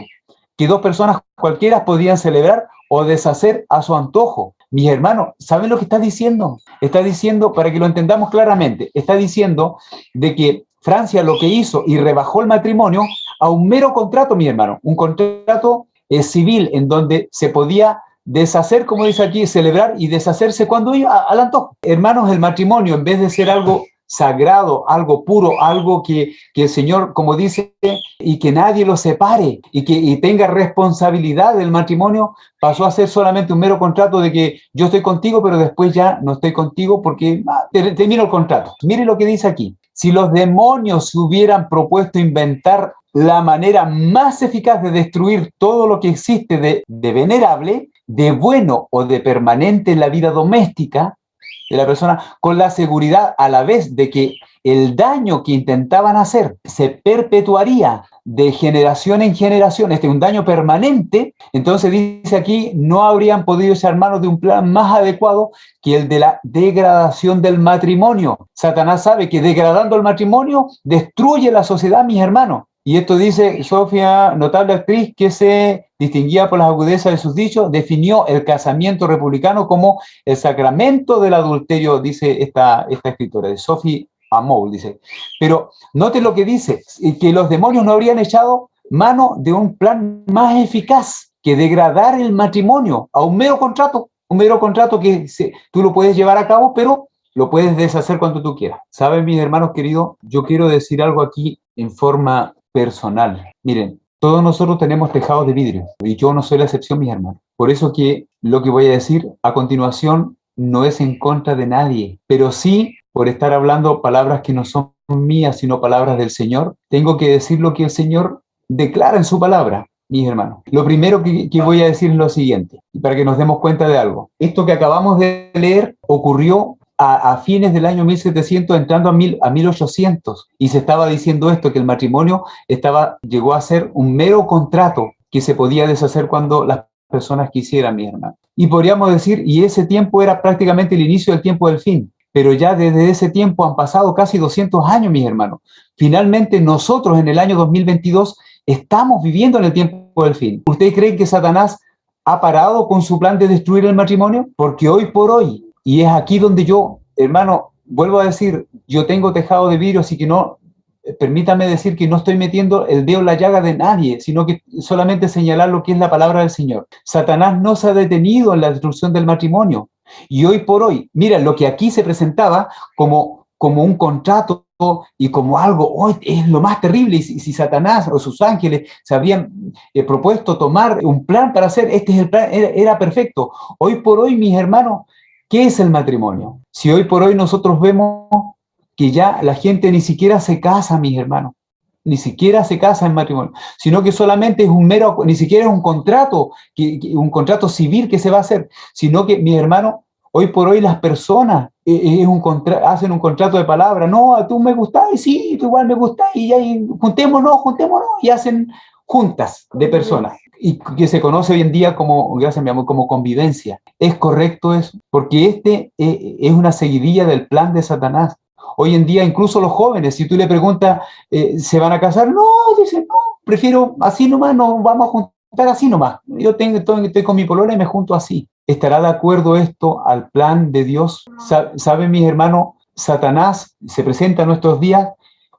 que dos personas cualquiera podían celebrar o deshacer a su antojo. Mis hermanos, ¿saben lo que está diciendo? Está diciendo, para que lo entendamos claramente, está diciendo de que Francia lo que hizo y rebajó el matrimonio a un mero contrato, mi hermano, un contrato civil en donde se podía deshacer, como dice aquí, celebrar y deshacerse cuando iba al antojo. Hermanos, el matrimonio, en vez de ser algo sagrado, algo puro, algo que el Señor, como dice, y que nadie lo separe y tenga responsabilidad del matrimonio, pasó a ser solamente un mero contrato de que yo estoy contigo, pero después ya no estoy contigo porque termino el contrato. Mire lo que dice aquí: si los demonios se hubieran propuesto inventar la manera más eficaz de destruir todo lo que existe de venerable, de bueno o de permanente en la vida doméstica de la persona, con la seguridad a la vez de que el daño que intentaban hacer se perpetuaría de generación en generación, un daño permanente, entonces dice aquí, no habrían podido echar mano de un plan más adecuado que el de la degradación del matrimonio. Satanás sabe que degradando el matrimonio destruye la sociedad, mis hermanos. Y esto dice Sofía, notable actriz que se distinguía por las agudezas de sus dichos, definió el casamiento republicano como el sacramento del adulterio, dice esta escritora, de Sophie Amoul, dice. Pero noten lo que dice, que los demonios no habrían echado mano de un plan más eficaz que degradar el matrimonio a un mero contrato que tú lo puedes llevar a cabo, pero lo puedes deshacer cuando tú quieras. ¿Saben, mis hermanos queridos? Yo quiero decir algo aquí en forma personal. Miren, todos nosotros tenemos tejados de vidrio y yo no soy la excepción, mis hermanos. Por eso que lo que voy a decir a continuación no es en contra de nadie, pero sí por estar hablando palabras que no son mías, sino palabras del Señor, tengo que decir lo que el Señor declara en su palabra, mis hermanos. Lo primero que voy a decir es lo siguiente, para que nos demos cuenta de algo. Esto que acabamos de leer ocurrió a fines del año 1700, entrando a 1800, y se estaba diciendo esto, que el matrimonio llegó a ser un mero contrato que se podía deshacer cuando las personas quisieran, mi hermano. Y podríamos decir, y ese tiempo era prácticamente el inicio del tiempo del fin, pero ya desde ese tiempo han pasado casi 200 años, mis hermanos. Finalmente nosotros en el año 2022 estamos viviendo en el tiempo del fin. ¿Ustedes creen que Satanás ha parado con su plan de destruir el matrimonio? Porque hoy por hoy, y es aquí donde yo, hermano, vuelvo a decir, yo tengo tejado de vidrio, así que no, permítame decir que no estoy metiendo el dedo en la llaga de nadie, sino que solamente señalar lo que es la palabra del Señor. Satanás no se ha detenido en la destrucción del matrimonio. Y hoy por hoy, mira, lo que aquí se presentaba como un contrato y como algo, hoy es lo más terrible, y si Satanás o sus ángeles se habían propuesto tomar un plan para hacer, este es el plan, era perfecto. Hoy por hoy, mis hermanos, ¿qué es el matrimonio? Si hoy por hoy nosotros vemos que ya la gente ni siquiera se casa, mis hermanos, ni siquiera se casa en matrimonio, sino que solamente es un mero, ni siquiera es un contrato, un contrato civil que se va a hacer, sino que, mis hermanos, hoy por hoy las personas hacen un contrato de palabra. No, tú me gustás, y sí, tú igual me gustás, y ahí juntémonos, y hacen juntas de personas. Y que se conoce hoy en día como, gracias mi amor, como convivencia. ¿Es correcto eso? Porque es una seguidilla del plan de Satanás. Hoy en día, incluso los jóvenes, si tú le preguntas, ¿se van a casar? No, dicen, no, prefiero así nomás, no vamos a juntar así nomás. Yo estoy con mi polola y me junto así. ¿Estará de acuerdo esto al plan de Dios? ¿Saben, mis hermanos? Satanás se presenta en nuestros días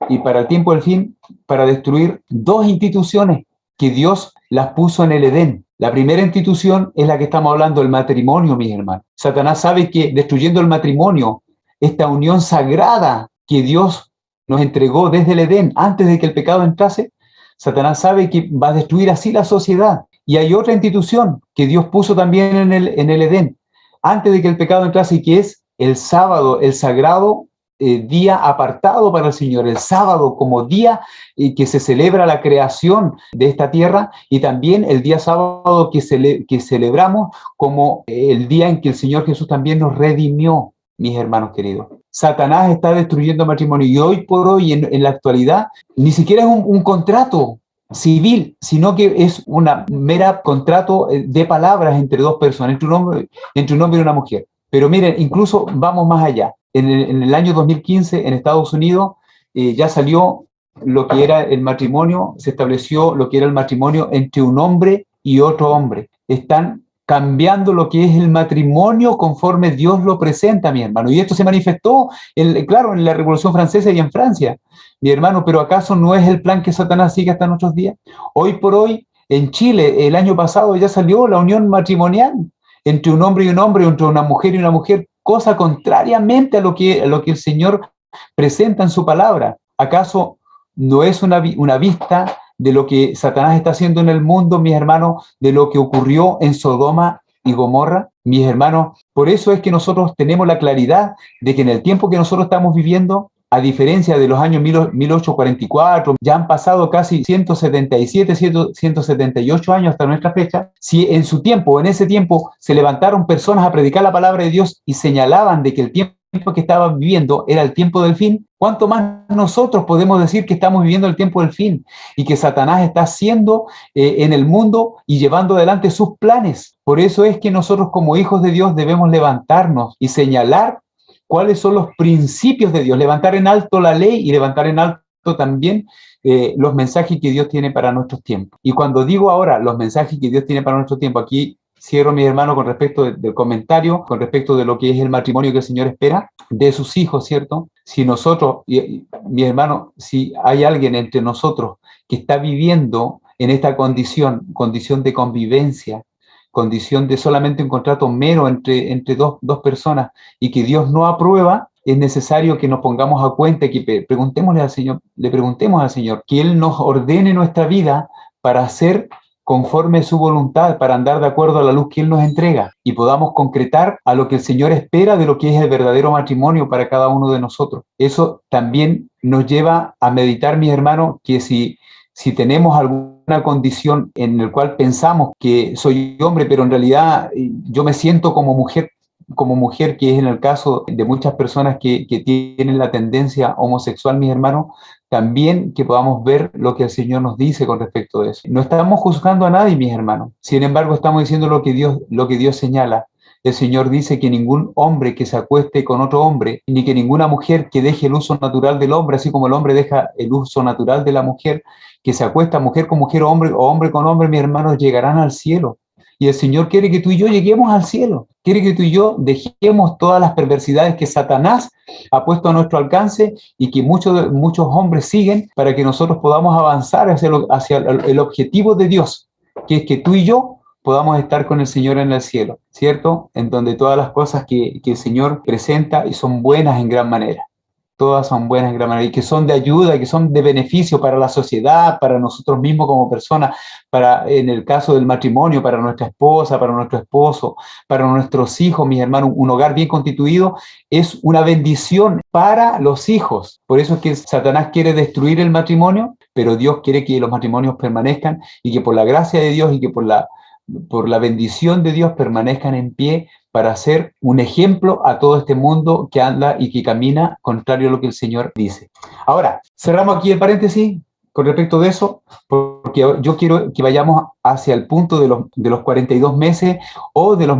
y para el tiempo del fin, para destruir dos instituciones que Dios las puso en el Edén. La primera institución es la que estamos hablando, el matrimonio, mis hermanos. Satanás sabe que destruyendo el matrimonio, esta unión sagrada que Dios nos entregó desde el Edén, antes de que el pecado entrase, Satanás sabe que va a destruir así la sociedad. Y hay otra institución que Dios puso también en el Edén, antes de que el pecado entrase, y que es el sábado, el sagrado día apartado para el Señor, el sábado como día que se celebra la creación de esta tierra, y también el día sábado que celebramos como el día en que el Señor Jesús también nos redimió, mis hermanos queridos. Satanás está destruyendo matrimonio, y hoy por hoy, en la actualidad, ni siquiera es un contrato civil, sino que es una mera contrato de palabras entre dos personas, entre un hombre y una mujer. Pero miren, incluso vamos más allá. En el año 2015, en Estados Unidos, ya salió lo que era el matrimonio, se estableció lo que era el matrimonio entre un hombre y otro hombre. Están cambiando lo que es el matrimonio conforme Dios lo presenta, mi hermano. Y esto se manifestó, claro, en la Revolución Francesa y en Francia, mi hermano, pero ¿acaso no es el plan que Satanás sigue hasta nuestros días? Hoy por hoy, en Chile, el año pasado ya salió la unión matrimonial entre un hombre y un hombre, entre una mujer y una mujer, cosa contrariamente a lo que el Señor presenta en su palabra. ¿Acaso no es una vista de lo que Satanás está haciendo en el mundo, mis hermanos, de lo que ocurrió en Sodoma y Gomorra? Mis hermanos, por eso es que nosotros tenemos la claridad de que en el tiempo que nosotros estamos viviendo, a diferencia de los años 1844, ya han pasado casi 177, 178 años hasta nuestra fecha. Si en ese tiempo, se levantaron personas a predicar la palabra de Dios y señalaban de que el tiempo que estaban viviendo era el tiempo del fin, ¿cuánto más nosotros podemos decir que estamos viviendo el tiempo del fin y que Satanás está haciendo en el mundo y llevando adelante sus planes? Por eso es que nosotros como hijos de Dios debemos levantarnos y señalar cuáles son los principios de Dios, levantar en alto la ley y levantar en alto también los mensajes que Dios tiene para nuestros tiempos. Y cuando digo ahora los mensajes que Dios tiene para nuestro tiempo, aquí cierro, mi hermano, con respecto del comentario, con respecto de lo que es el matrimonio que el Señor espera de sus hijos, ¿cierto? Si nosotros, mi hermano, si hay alguien entre nosotros que está viviendo en esta condición de convivencia, condición de solamente un contrato mero entre dos personas y que Dios no aprueba, es necesario que nos pongamos a cuenta y que le preguntemos al Señor que Él nos ordene nuestra vida para hacer conforme su voluntad, para andar de acuerdo a la luz que Él nos entrega y podamos concretar a lo que el Señor espera de lo que es el verdadero matrimonio para cada uno de nosotros. Eso también nos lleva a meditar, mis hermanos, que si tenemos alguna condición en la cual pensamos que soy hombre, pero en realidad yo me siento como mujer, que es en el caso de muchas personas que tienen la tendencia homosexual, mis hermanos, también que podamos ver lo que el Señor nos dice con respecto a eso. No estamos juzgando a nadie, mis hermanos. Sin embargo, estamos diciendo lo que Dios señala. el Señor dice que ningún hombre que se acueste con otro hombre, ni que ninguna mujer que deje el uso natural del hombre, así como el hombre deja el uso natural de la mujer, que se acuesta mujer con mujer o hombre con hombre, mis hermanos, llegarán al cielo. Y el Señor quiere que tú y yo lleguemos al cielo. Quiere que tú y yo dejemos todas las perversidades que Satanás ha puesto a nuestro alcance y que muchos hombres siguen para que nosotros podamos avanzar hacia el objetivo de Dios, que es que tú y yo podamos estar con el Señor en el cielo, ¿cierto? En donde todas las cosas que el Señor presenta y son buenas en gran manera. Todas son buenas en gran manera y que son de ayuda, que son de beneficio para la sociedad, para nosotros mismos como personas, para, en el caso del matrimonio, para nuestra esposa, para nuestro esposo, para nuestros hijos, mis hermanos. Un hogar bien constituido es una bendición para los hijos. Por eso es que Satanás quiere destruir el matrimonio, pero Dios quiere que los matrimonios permanezcan y que por la gracia de Dios y que por la bendición de Dios permanezcan en pie para ser un ejemplo a todo este mundo que anda y que camina contrario a lo que el Señor dice. Ahora, cerramos aquí el paréntesis con respecto de eso, porque yo quiero que vayamos hacia el punto de los 42 meses o de los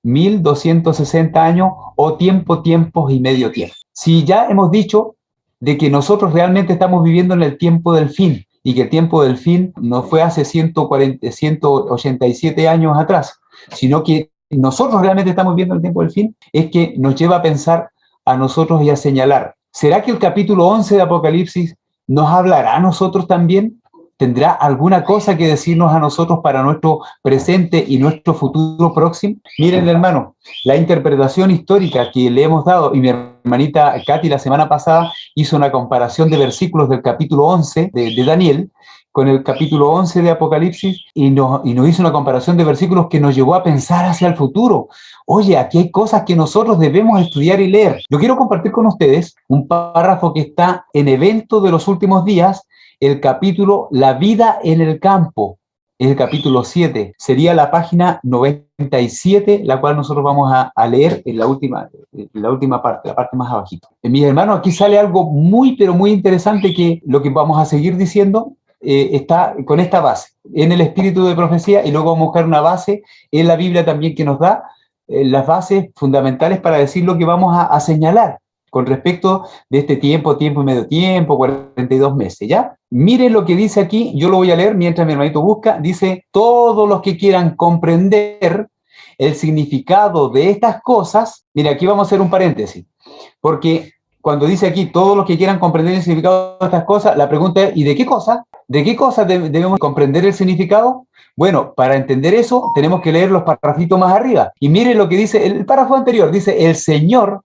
1260 años o tiempos y medio tiempo. Si ya hemos dicho de que nosotros realmente estamos viviendo en el tiempo del fin, y que el tiempo del fin no fue hace 187 años atrás, sino que nosotros realmente estamos viendo el tiempo del fin, es que nos lleva a pensar a nosotros y a señalar, ¿será que el capítulo 11 de Apocalipsis nos hablará a nosotros también? ¿Tendrá alguna cosa que decirnos a nosotros para nuestro presente y nuestro futuro próximo? Miren, hermano, la interpretación histórica que le hemos dado, y mi hermanita Katy la semana pasada hizo una comparación de versículos del capítulo 11 de Daniel con el capítulo 11 de Apocalipsis y nos hizo una comparación de versículos que nos llevó a pensar hacia el futuro. Oye, aquí hay cosas que nosotros debemos estudiar y leer. Yo quiero compartir con ustedes un párrafo que está en Evento de los Últimos Días, el capítulo La vida en el campo, es el capítulo 7. Sería la página 97, la cual nosotros vamos a leer en la última parte, la parte más abajito. Mis hermanos, aquí sale algo muy, pero muy interesante que lo que vamos a seguir diciendo está con esta base, en el espíritu de profecía, y luego vamos a buscar una base en la Biblia también que nos da las bases fundamentales para decir lo que vamos a señalar con respecto de este tiempo y medio tiempo, 42 meses, ¿ya? Miren lo que dice aquí, yo lo voy a leer mientras mi hermanito busca, dice, todos los que quieran comprender el significado de estas cosas, mira, aquí vamos a hacer un paréntesis, porque cuando dice aquí, todos los que quieran comprender el significado de estas cosas, la pregunta es, ¿y de qué cosas? ¿De qué cosas debemos comprender el significado? Bueno, para entender eso tenemos que leer los parrafitos más arriba. Y miren lo que dice el párrafo anterior, dice, el Señor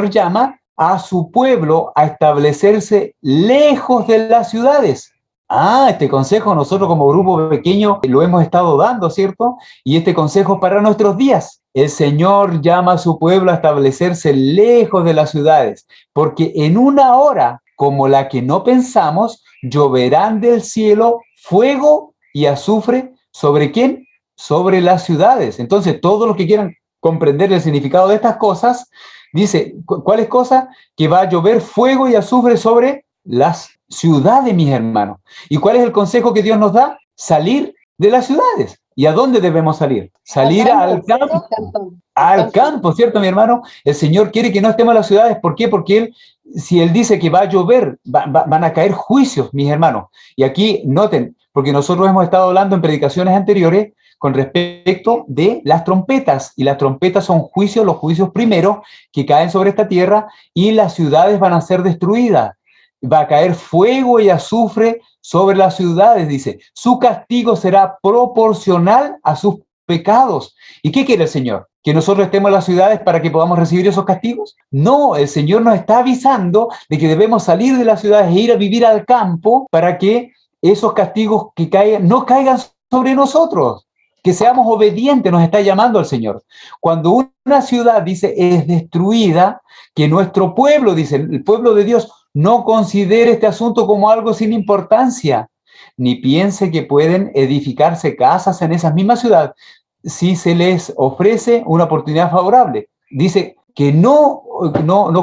llama a su pueblo a establecerse lejos de las ciudades. Este consejo nosotros como grupo pequeño lo hemos estado dando, ¿cierto? Y este consejo para nuestros días. El Señor llama a su pueblo a establecerse lejos de las ciudades, porque en una hora como la que no pensamos, lloverán del cielo fuego y azufre. ¿Sobre quién? Sobre las ciudades. Entonces, todos los que quieran comprender el significado de estas cosas, dice, ¿cuáles cosas? Que va a llover fuego y azufre sobre las ciudades, mis hermanos. ¿Y cuál es el consejo que Dios nos da? Salir de las ciudades. ¿Y a dónde debemos salir? Salir al campo. Al campo, ¿cierto, mi hermano? El Señor quiere que no estemos en las ciudades. ¿Por qué? Porque si Él dice que va a llover, van a caer juicios, mis hermanos. Y aquí noten, porque nosotros hemos estado hablando en predicaciones anteriores con respecto de las trompetas, y las trompetas son juicios, los juicios primeros que caen sobre esta tierra, y las ciudades van a ser destruidas. Va a caer fuego y azufre sobre las ciudades, dice. Su castigo será proporcional a sus pecados. ¿Y qué quiere el Señor? ¿Que nosotros estemos en las ciudades para que podamos recibir esos castigos? No, el Señor nos está avisando de que debemos salir de las ciudades e ir a vivir al campo para que esos castigos que caigan no caigan sobre nosotros. Que seamos obedientes, nos está llamando el Señor. Cuando una ciudad, dice, es destruida, que nuestro pueblo, dice, el pueblo de Dios, no considere este asunto como algo sin importancia, ni piense que pueden edificarse casas en esa misma ciudad si se les ofrece una oportunidad favorable. Dice que no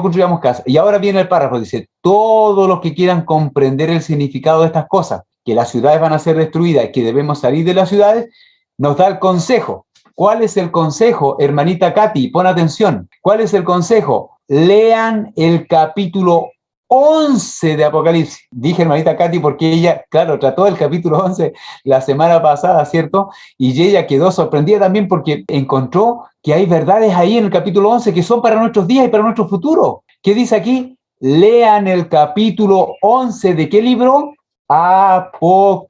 construyamos casas. Y ahora viene el párrafo, dice, todos los que quieran comprender el significado de estas cosas, que las ciudades van a ser destruidas y que debemos salir de las ciudades, nos da el consejo. ¿Cuál es el consejo? Hermanita Katy, pon atención. ¿Cuál es el consejo? Lean el capítulo 11 de Apocalipsis. Dije hermanita Katy porque ella, claro, trató el capítulo 11 la semana pasada, ¿cierto? Y ella quedó sorprendida también porque encontró que hay verdades ahí en el capítulo 11 que son para nuestros días y para nuestro futuro. ¿Qué dice aquí? Lean el capítulo 11 ¿de qué libro? Apocalipsis.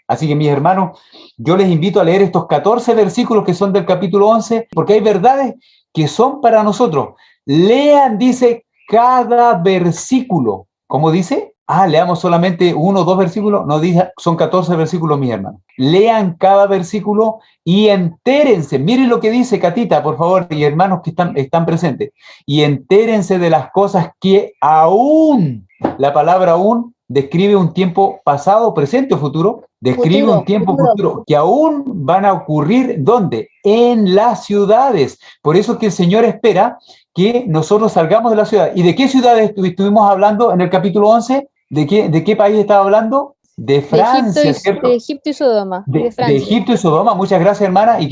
Así que mis hermanos, yo les invito a leer estos 14 versículos que son del capítulo 11 porque hay verdades que son para nosotros. Lean, dice, cada versículo. ¿Cómo dice? Leamos solamente uno o dos versículos. No, dice, son 14 versículos, mis hermanos. Lean cada versículo y entérense. Miren lo que dice Catita, por favor, y hermanos que están presentes. Y entérense de las cosas que aún, la palabra aún, describe un tiempo pasado, presente o futuro. Describe un tiempo futuro que aún van a ocurrir, ¿dónde? En las ciudades. Por eso es que el Señor espera que nosotros salgamos de la ciudad. ¿Y de qué ciudades estuvimos hablando en el capítulo 11? ¿De qué país estaba hablando? De Francia, ¿cierto? De Egipto y Sodoma. De Egipto y Sodoma, muchas gracias hermana, y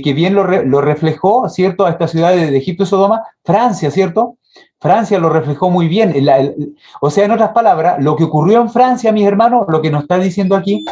que bien lo reflejó, ¿cierto? A esta ciudad de Egipto y Sodoma, Francia, ¿cierto? Francia lo reflejó muy bien. O sea, en otras palabras, lo que ocurrió en Francia, mis hermanos, lo que nos está diciendo aquí,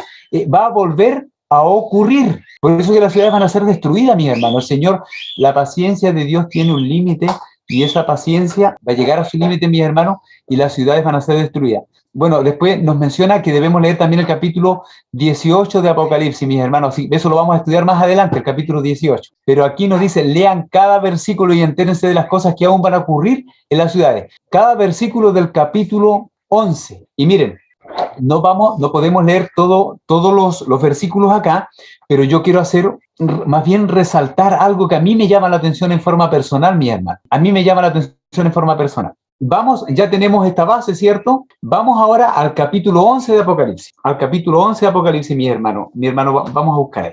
va a volver a ocurrir. Por eso que las ciudades van a ser destruidas, mis hermanos. El Señor, la paciencia de Dios tiene un límite y esa paciencia va a llegar a su límite, mis hermanos, y las ciudades van a ser destruidas. Bueno, después nos menciona que debemos leer también el capítulo 18 de Apocalipsis, mis hermanos. Sí, eso lo vamos a estudiar más adelante, el capítulo 18. Pero aquí nos dice, lean cada versículo y entérense de las cosas que aún van a ocurrir en las ciudades. Cada versículo del capítulo 11. Y miren, no podemos leer todos los versículos acá, pero yo quiero más bien resaltar algo que a mí me llama la atención en forma personal, mi hermano. A mí me llama la atención en forma personal. Ya tenemos esta base, ¿cierto? Vamos ahora al capítulo 11 de Apocalipsis. Al capítulo 11 de Apocalipsis, mi hermano, vamos a buscar.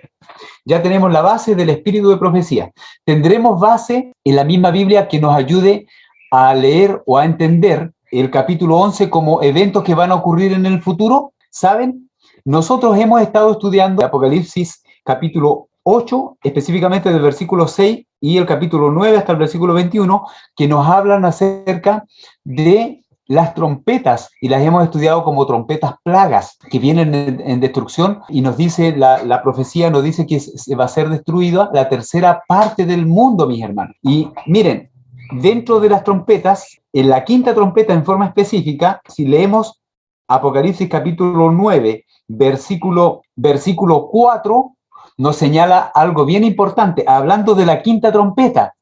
Ya tenemos la base del espíritu de profecía. Tendremos base en la misma Biblia que nos ayude a leer o a entender el capítulo 11 como eventos que van a ocurrir en el futuro. ¿Saben? Nosotros hemos estado estudiando Apocalipsis capítulo 8, específicamente del versículo 6 y el capítulo 9 hasta el versículo 21, que nos hablan acerca de las trompetas, y las hemos estudiado como trompetas plagas que vienen en destrucción, y nos dice, la profecía nos dice que se va a ser destruida la tercera parte del mundo, mis hermanos. Y miren, dentro de las trompetas, en la quinta trompeta en forma específica, si leemos Apocalipsis capítulo 9, versículo 4, nos señala algo bien importante, hablando de la quinta trompeta.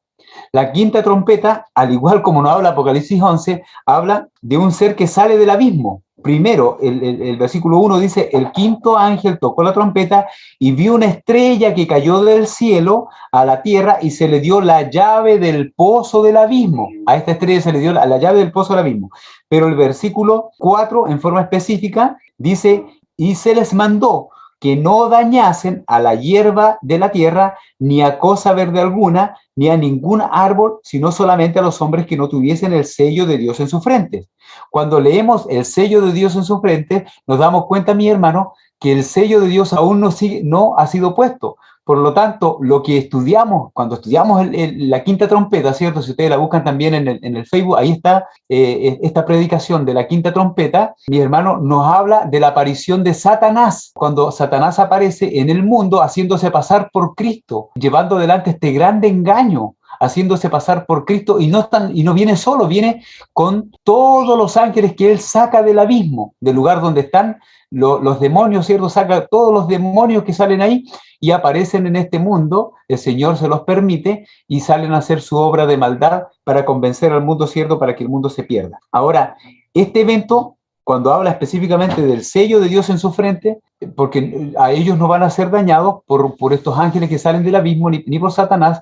La quinta trompeta, al igual como nos habla Apocalipsis 11, habla de un ser que sale del abismo. Primero, el versículo 1 dice, el quinto ángel tocó la trompeta y vio una estrella que cayó del cielo a la tierra y se le dio la llave del pozo del abismo. A esta estrella se le dio la llave del pozo del abismo. Pero el versículo 4, en forma específica, dice, y se les mandó que no dañasen a la hierba de la tierra, ni a cosa verde alguna, ni a ningún árbol, sino solamente a los hombres que no tuviesen el sello de Dios en su frente. Cuando leemos el sello de Dios en su frente, nos damos cuenta, mi hermano, que el sello de Dios aún no ha sido puesto. Por lo tanto, lo que estudiamos, cuando estudiamos la quinta trompeta, ¿cierto? Si ustedes la buscan también en el Facebook, ahí está esta predicación de la quinta trompeta. Mi hermano nos habla de la aparición de Satanás, cuando Satanás aparece en el mundo haciéndose pasar por Cristo, llevando adelante este grande engaño, haciéndose pasar por Cristo, y no viene solo, viene con todos los ángeles que él saca del abismo, del lugar donde están los demonios, ¿cierto? Saca todos los demonios que salen ahí y aparecen en este mundo, el Señor se los permite y salen a hacer su obra de maldad para convencer al mundo, ¿cierto? Para que el mundo se pierda. Ahora, este evento, cuando habla específicamente del sello de Dios en su frente, porque a ellos no van a ser dañados por estos ángeles que salen del abismo, ni por Satanás,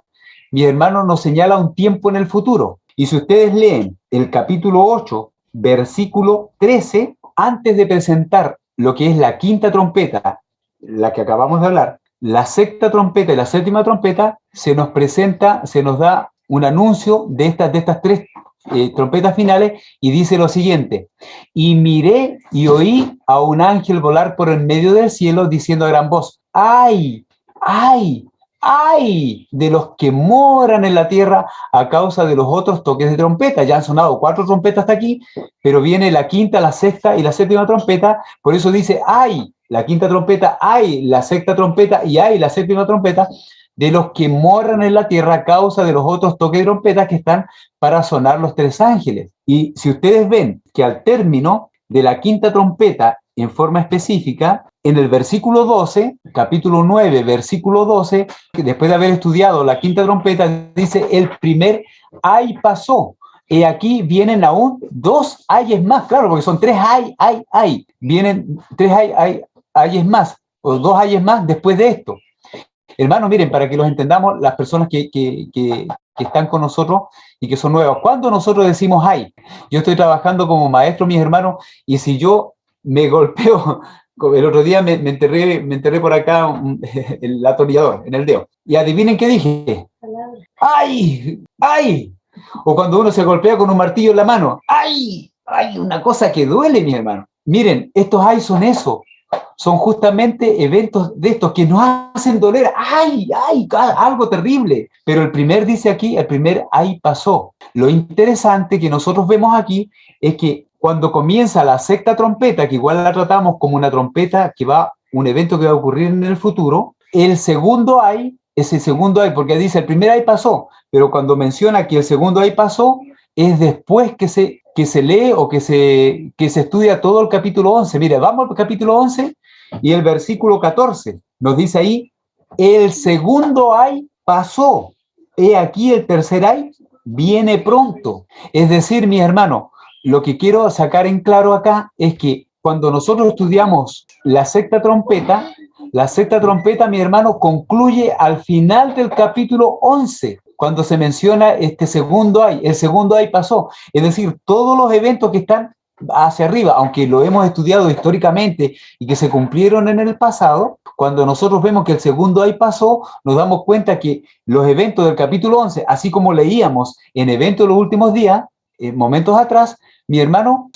mi hermano nos señala un tiempo en el futuro. Y si ustedes leen el capítulo 8, versículo 13, antes de presentar lo que es la quinta trompeta, la que acabamos de hablar, la sexta trompeta y la séptima trompeta, se nos da un anuncio de estas tres trompetas finales, y dice lo siguiente: y miré y oí a un ángel volar por el medio del cielo diciendo a gran voz, ¡ay! ¡Ay! ¡ay! De los que moran en la tierra a causa de los otros toques de trompeta. Ya han sonado 4 trompetas hasta aquí, pero viene la quinta, la sexta y la séptima trompeta. Por eso dice, ¡ay! La quinta trompeta, ¡ay! La sexta trompeta y ¡ay! La séptima trompeta, de los que moran en la tierra a causa de los otros toques de trompeta que están para sonar los 3 ángeles. Y si ustedes ven que al término de la quinta trompeta, en forma específica, en el versículo 12, capítulo 9, versículo 12, después de haber estudiado la quinta trompeta, dice, el primer ay pasó. Y aquí vienen aún 2 ayes más, claro, porque son 3 ay. Vienen 3 ayes más, o 2 ayes más después de esto. Hermanos, miren, para que los entendamos, las personas que están con nosotros y que son nuevas, cuando nosotros decimos ay, yo estoy trabajando como maestro, mis hermanos, y si yo me golpeo, el otro día me enterré por acá el atornillador en el dedo, y adivinen qué dije, ay, ay, o cuando uno se golpea con un martillo en la mano, ay, una cosa que duele, mis hermanos. Miren, estos ay son eso. Son justamente eventos de estos que nos hacen doler. ¡Ay! Algo terrible. Pero el primer dice aquí, el primer ¡ay! Pasó. Lo interesante que nosotros vemos aquí es que cuando comienza la sexta trompeta, que igual la tratamos como una trompeta un evento que va a ocurrir en el futuro, el segundo ¡ay! Ese segundo ¡ay! Porque dice el primer ¡ay! Pasó, pero cuando menciona que el segundo ¡ay! Pasó, es después que se lee o que se estudia todo el capítulo 11. Mira, vamos al capítulo 11 y el versículo 14 nos dice ahí, el segundo ay pasó, he aquí el tercer ay viene pronto. Es decir, mis hermanos, lo que quiero sacar en claro acá es que cuando nosotros estudiamos la sexta trompeta, mi hermano, concluye al final del capítulo 11, cuando se menciona este segundo ay, el segundo ay pasó. Es decir, todos los eventos que están hacia arriba, aunque lo hemos estudiado históricamente y que se cumplieron en el pasado, cuando nosotros vemos que el segundo ay pasó, nos damos cuenta que los eventos del capítulo 11, así como leíamos en eventos de los últimos días, momentos atrás, mi hermano,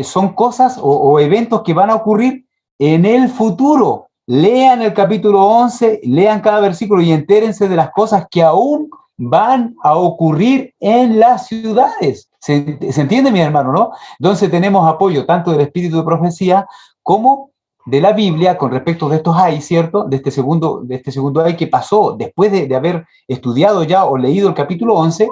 son cosas o eventos que van a ocurrir en el futuro. Lean el capítulo 11, lean cada versículo y entérense de las cosas que aún van a ocurrir en las ciudades. ¿Se entiende, mi hermano, no? Entonces tenemos apoyo tanto del espíritu de profecía como de la Biblia con respecto de estos ay, ¿cierto? De este segundo ay que pasó después de haber estudiado ya o leído el capítulo 11,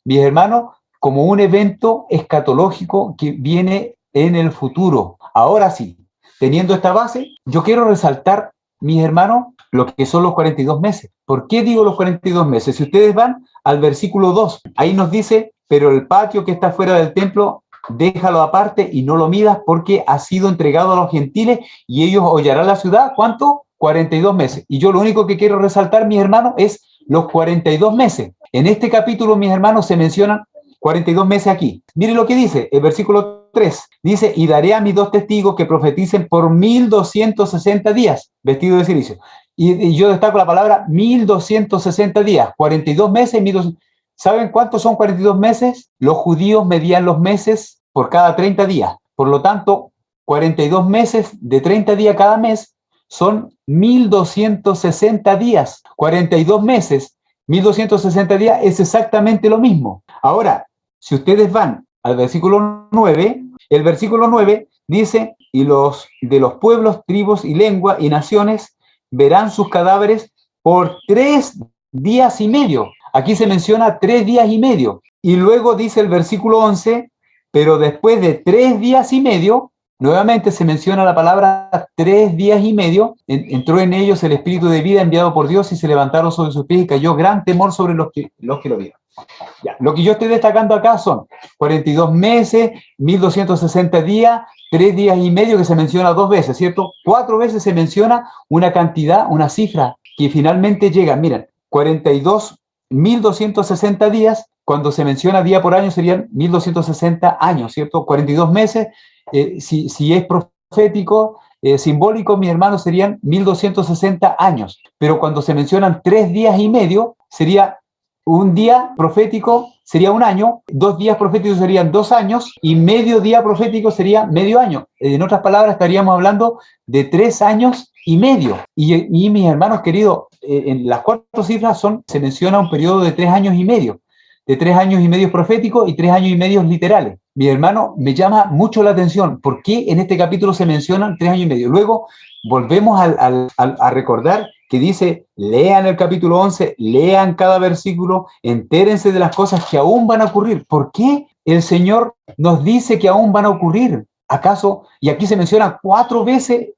mis hermanos, como un evento escatológico que viene en el futuro. Ahora sí, teniendo esta base, yo quiero resaltar, mis hermanos, lo que son los 42 meses. ¿Por qué digo los 42 meses? Si ustedes van al versículo 2, ahí nos dice, pero el patio que está fuera del templo, déjalo aparte y no lo midas porque ha sido entregado a los gentiles y ellos hollarán la ciudad. ¿Cuánto? 42 meses. Y yo lo único que quiero resaltar, mis hermanos, es los 42 meses. En este capítulo, mis hermanos, se mencionan 42 meses aquí. Miren lo que dice el versículo 3. Dice, y daré a mis 2 testigos que profeticen por 1260 días, vestidos de silicio. Y yo destaco la palabra 1260 días, 42 meses, 1200. ¿Saben cuántos son 42 meses? Los judíos medían los meses por cada 30 días. Por lo tanto, 42 meses de 30 días cada mes son 1260 días. 42 meses, 1260 días es exactamente lo mismo. Ahora, si ustedes van al versículo 9, el versículo 9 dice, y los de los pueblos, tribus y lengua y naciones verán sus cadáveres por 3 días y medio. Aquí se menciona 3 días y medio. Y luego dice el versículo 11, pero después de 3 días y medio, nuevamente se menciona la palabra 3 días y medio, entró en ellos el espíritu de vida enviado por Dios y se levantaron sobre sus pies y cayó gran temor sobre los que lo vieron. Ya, lo que yo estoy destacando acá son 42 meses, 1260 días, 3 días y medio que se menciona 2 veces, ¿cierto? 4 veces se menciona una cantidad, una cifra que finalmente llega, miren, 42, 1260 días, cuando se menciona día por año serían 1260 años, ¿cierto? 42 meses, si es profético, simbólico, mis hermanos, serían 1260 años. Pero cuando se mencionan 3 días y medio, sería un día profético, sería un año, 2 días proféticos serían 2 años y medio día profético sería medio año. En otras palabras, estaríamos hablando de 3 años y medio. Y mis hermanos queridos, en las 4 cifras se menciona un periodo de 3 años y medio, de 3 años y medio proféticos y 3 años y medio literales. Mi hermano, me llama mucho la atención por qué en este capítulo se mencionan 3 años y medio. Luego volvemos a recordar que dice, lean el capítulo 11, lean cada versículo, entérense de las cosas que aún van a ocurrir. ¿Por qué el Señor nos dice que aún van a ocurrir? ¿Acaso? Y aquí se menciona 4 veces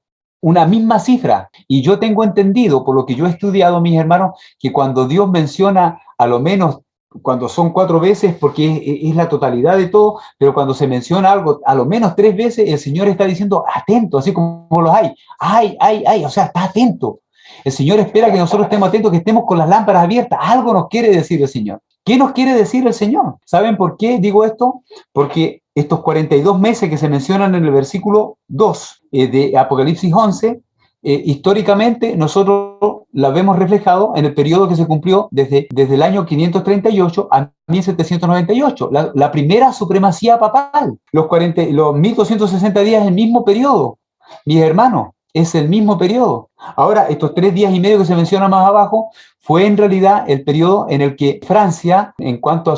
una misma cifra. Y yo tengo entendido, por lo que yo he estudiado, mis hermanos, que cuando Dios menciona a lo menos, cuando son 4 veces, porque es la totalidad de todo, pero cuando se menciona algo a lo menos 3 veces, el Señor está diciendo atento, así como los hay. Ay, o sea, está atento. El Señor espera que nosotros estemos atentos, que estemos con las lámparas abiertas. Algo nos quiere decir el Señor. ¿Qué nos quiere decir el Señor? ¿Saben por qué digo esto? Porque estos 42 meses que se mencionan en el versículo 2 de Apocalipsis 11, históricamente nosotros la vemos reflejado en el periodo que se cumplió desde el año 538 a 1798, la primera supremacía papal, los 1260 días, el mismo periodo, mis hermanos, es el mismo periodo. Ahora, estos 3 días y medio que se menciona más abajo, fue en realidad el periodo en el que Francia, en cuanto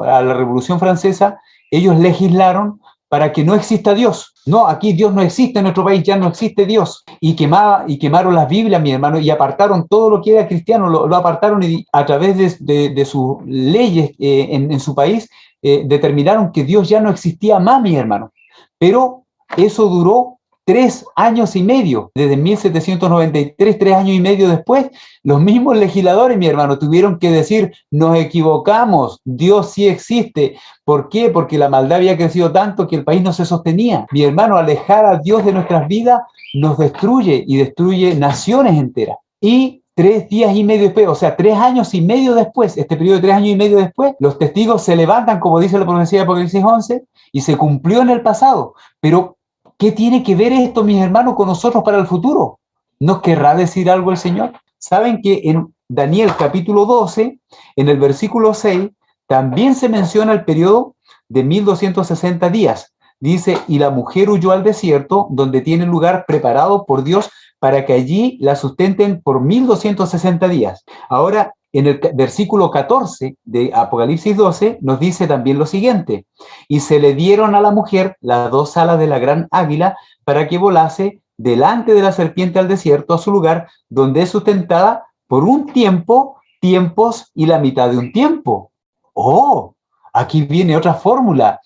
a la Revolución Francesa, ellos legislaron para que no exista Dios. No, aquí Dios no existe, en nuestro país ya no existe Dios. Y quemaron las Biblias, mi hermano, y apartaron todo lo que era cristiano, lo apartaron, y a través de sus leyes en su país, determinaron que Dios ya no existía más, mi hermano. Pero eso duró 3 años y medio, desde 1793, 3 años y medio después, los mismos legisladores, mi hermano, tuvieron que decir, nos equivocamos, Dios sí existe. ¿Por qué? Porque la maldad había crecido tanto que el país no se sostenía. Mi hermano, alejar a Dios de nuestras vidas nos destruye y destruye naciones enteras. Y 3 días y medio después, o sea, 3 años y medio después, este periodo de 3 años y medio después, los testigos se levantan, como dice la profecía de Apocalipsis 11, y se cumplió en el pasado. Pero ¿qué tiene que ver esto, mis hermanos, con nosotros para el futuro? ¿Nos querrá decir algo el Señor? Saben que en Daniel capítulo 12, en el versículo 6, también se menciona el periodo de 1260 días. Dice, y la mujer huyó al desierto, donde tiene lugar preparado por Dios para que allí la sustenten por 1260 días. Ahora, en el versículo 14 de Apocalipsis 12 nos dice también lo siguiente, y se le dieron a la mujer las 2 alas de la gran águila para que volase delante de la serpiente al desierto, a su lugar, donde es sustentada por un tiempo, tiempos y la mitad de un tiempo. Oh, aquí viene otra fórmula.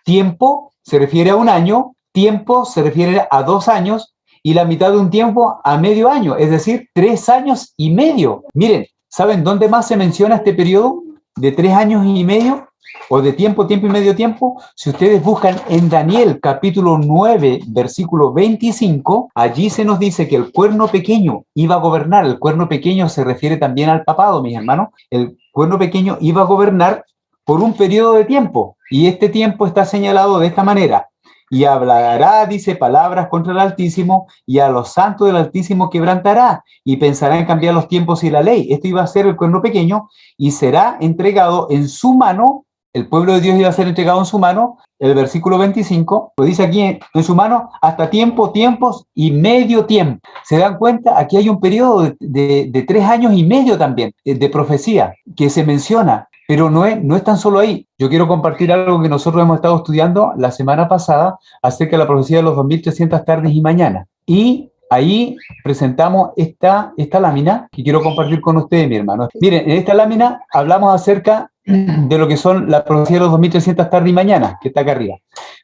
Tiempo se refiere a un año, tiempo se refiere a 2 años y la mitad de un tiempo a medio año, es decir, 3 años y medio. Miren, ¿saben dónde más se menciona este periodo de 3 años y medio? O de tiempo, tiempo y medio tiempo. Si ustedes buscan en Daniel capítulo 9, versículo 25, allí se nos dice que el cuerno pequeño iba a gobernar. El cuerno pequeño se refiere también al papado, mis hermanos. El cuerno pequeño iba a gobernar por un periodo de tiempo. Y este tiempo está señalado de esta manera. Y hablará, dice, palabras contra el Altísimo, y a los santos del Altísimo quebrantará, y pensará en cambiar los tiempos y la ley. Esto iba a ser el cuerno pequeño, y será entregado en su mano. El pueblo de Dios iba a ser entregado en su mano. El versículo 25 lo dice aquí, en su mano, hasta tiempo, tiempos y medio tiempo. ¿Se dan cuenta? Aquí hay un periodo de 3 años y medio también de profecía que se menciona. Pero no es tan solo ahí. Yo quiero compartir algo que nosotros hemos estado estudiando la semana pasada acerca de la profecía de los 2300 tardes y mañanas. Y ahí presentamos esta lámina que quiero compartir con ustedes, mi hermano. Miren, en esta lámina hablamos acerca de lo que son la profecía de los 2300 tardes y mañanas, que está acá arriba.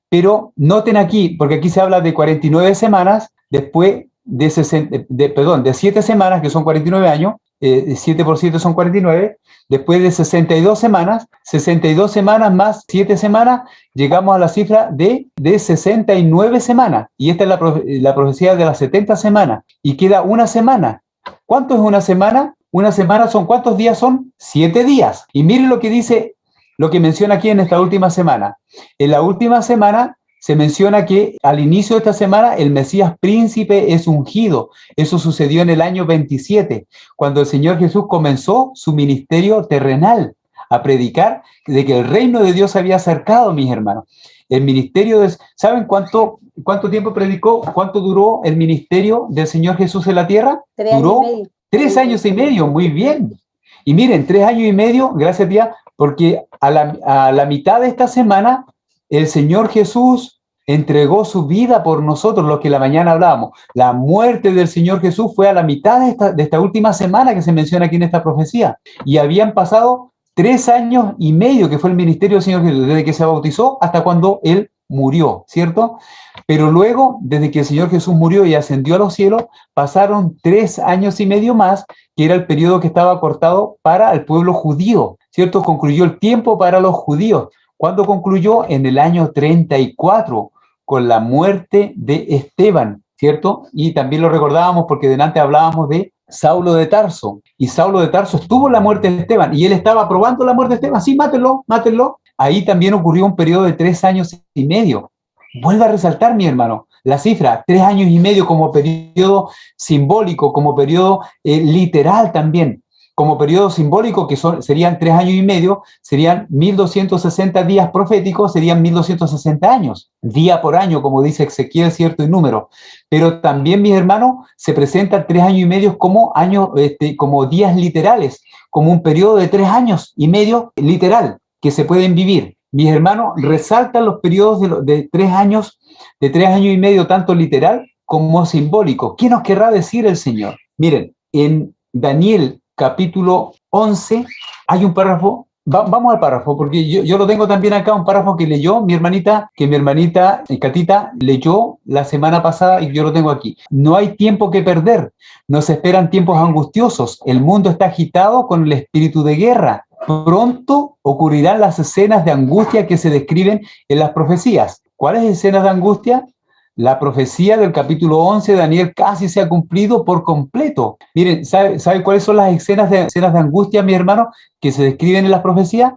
Pero noten aquí, porque aquí se habla de 49 semanas, después de 7 semanas, que son 49 años, 7 por 7 son 49, después de 62 semanas más 7 semanas, llegamos a la cifra de 69 semanas. Y esta es la profecía de las 70 semanas. Y queda una semana. ¿Cuánto es una semana? Una semana son, ¿cuántos días son? 7 días. Y miren lo que dice, lo que menciona aquí en esta última semana. En la última semana se menciona que al inicio de esta semana el Mesías príncipe es ungido. Eso sucedió en el año 27, cuando el Señor Jesús comenzó su ministerio terrenal, a predicar de que el reino de Dios había acercado, mis hermanos. El ministerio de... ¿Saben cuánto tiempo predicó? ¿Cuánto duró el ministerio del Señor Jesús en la tierra? Duró 3 años y medio, muy bien. Y miren, 3 años y medio, gracias a Dios, porque a la mitad de esta semana el Señor Jesús entregó su vida por nosotros, lo que la mañana hablábamos. La muerte del Señor Jesús fue a la mitad de esta última semana que se menciona aquí en esta profecía. Y habían pasado 3 años y medio que fue el ministerio del Señor Jesús, desde que se bautizó hasta cuando Él murió, ¿cierto? Pero luego, desde que el Señor Jesús murió y ascendió a los cielos, pasaron 3 años y medio más, que era el periodo que estaba cortado para el pueblo judío, ¿cierto? Concluyó el tiempo para los judíos. ¿Cuándo concluyó? En el año 34, con la muerte de Esteban, ¿cierto? Y también lo recordábamos porque delante hablábamos de Saulo de Tarso. Y Saulo de Tarso estuvo en la muerte de Esteban y él estaba aprobando la muerte de Esteban. Sí, mátenlo, mátenlo. Ahí también ocurrió un periodo de 3 años y medio. Vuelvo a resaltar, mi hermano, la cifra, 3 años y medio como periodo simbólico, como periodo literal también. Como periodo simbólico, que serían 3 años y medio, serían 1260 días proféticos, serían 1260 años, día por año, como dice Ezequiel, cierto y número. Pero también, mis hermanos, se presentan 3 años y medio como como días literales, como un periodo de 3 años y medio literal, que se pueden vivir. Mis hermanos, resaltan los periodos de 3 años, de 3 años y medio, tanto literal como simbólico. ¿Qué nos querrá decir el Señor? Miren, en Daniel capítulo 11 hay un párrafo, vamos al párrafo, porque yo lo tengo también acá, un párrafo que leyó mi hermanita Catita leyó la semana pasada y yo lo tengo aquí. No hay tiempo que perder, nos esperan tiempos angustiosos, el mundo está agitado con el espíritu de guerra. Pronto ocurrirán las escenas de angustia que se describen en las profecías. ¿Cuáles escenas de angustia? La profecía del capítulo 11 de Daniel casi se ha cumplido por completo. Miren, ¿sabe cuáles son las escenas de angustia, mi hermano, que se describen en las profecías?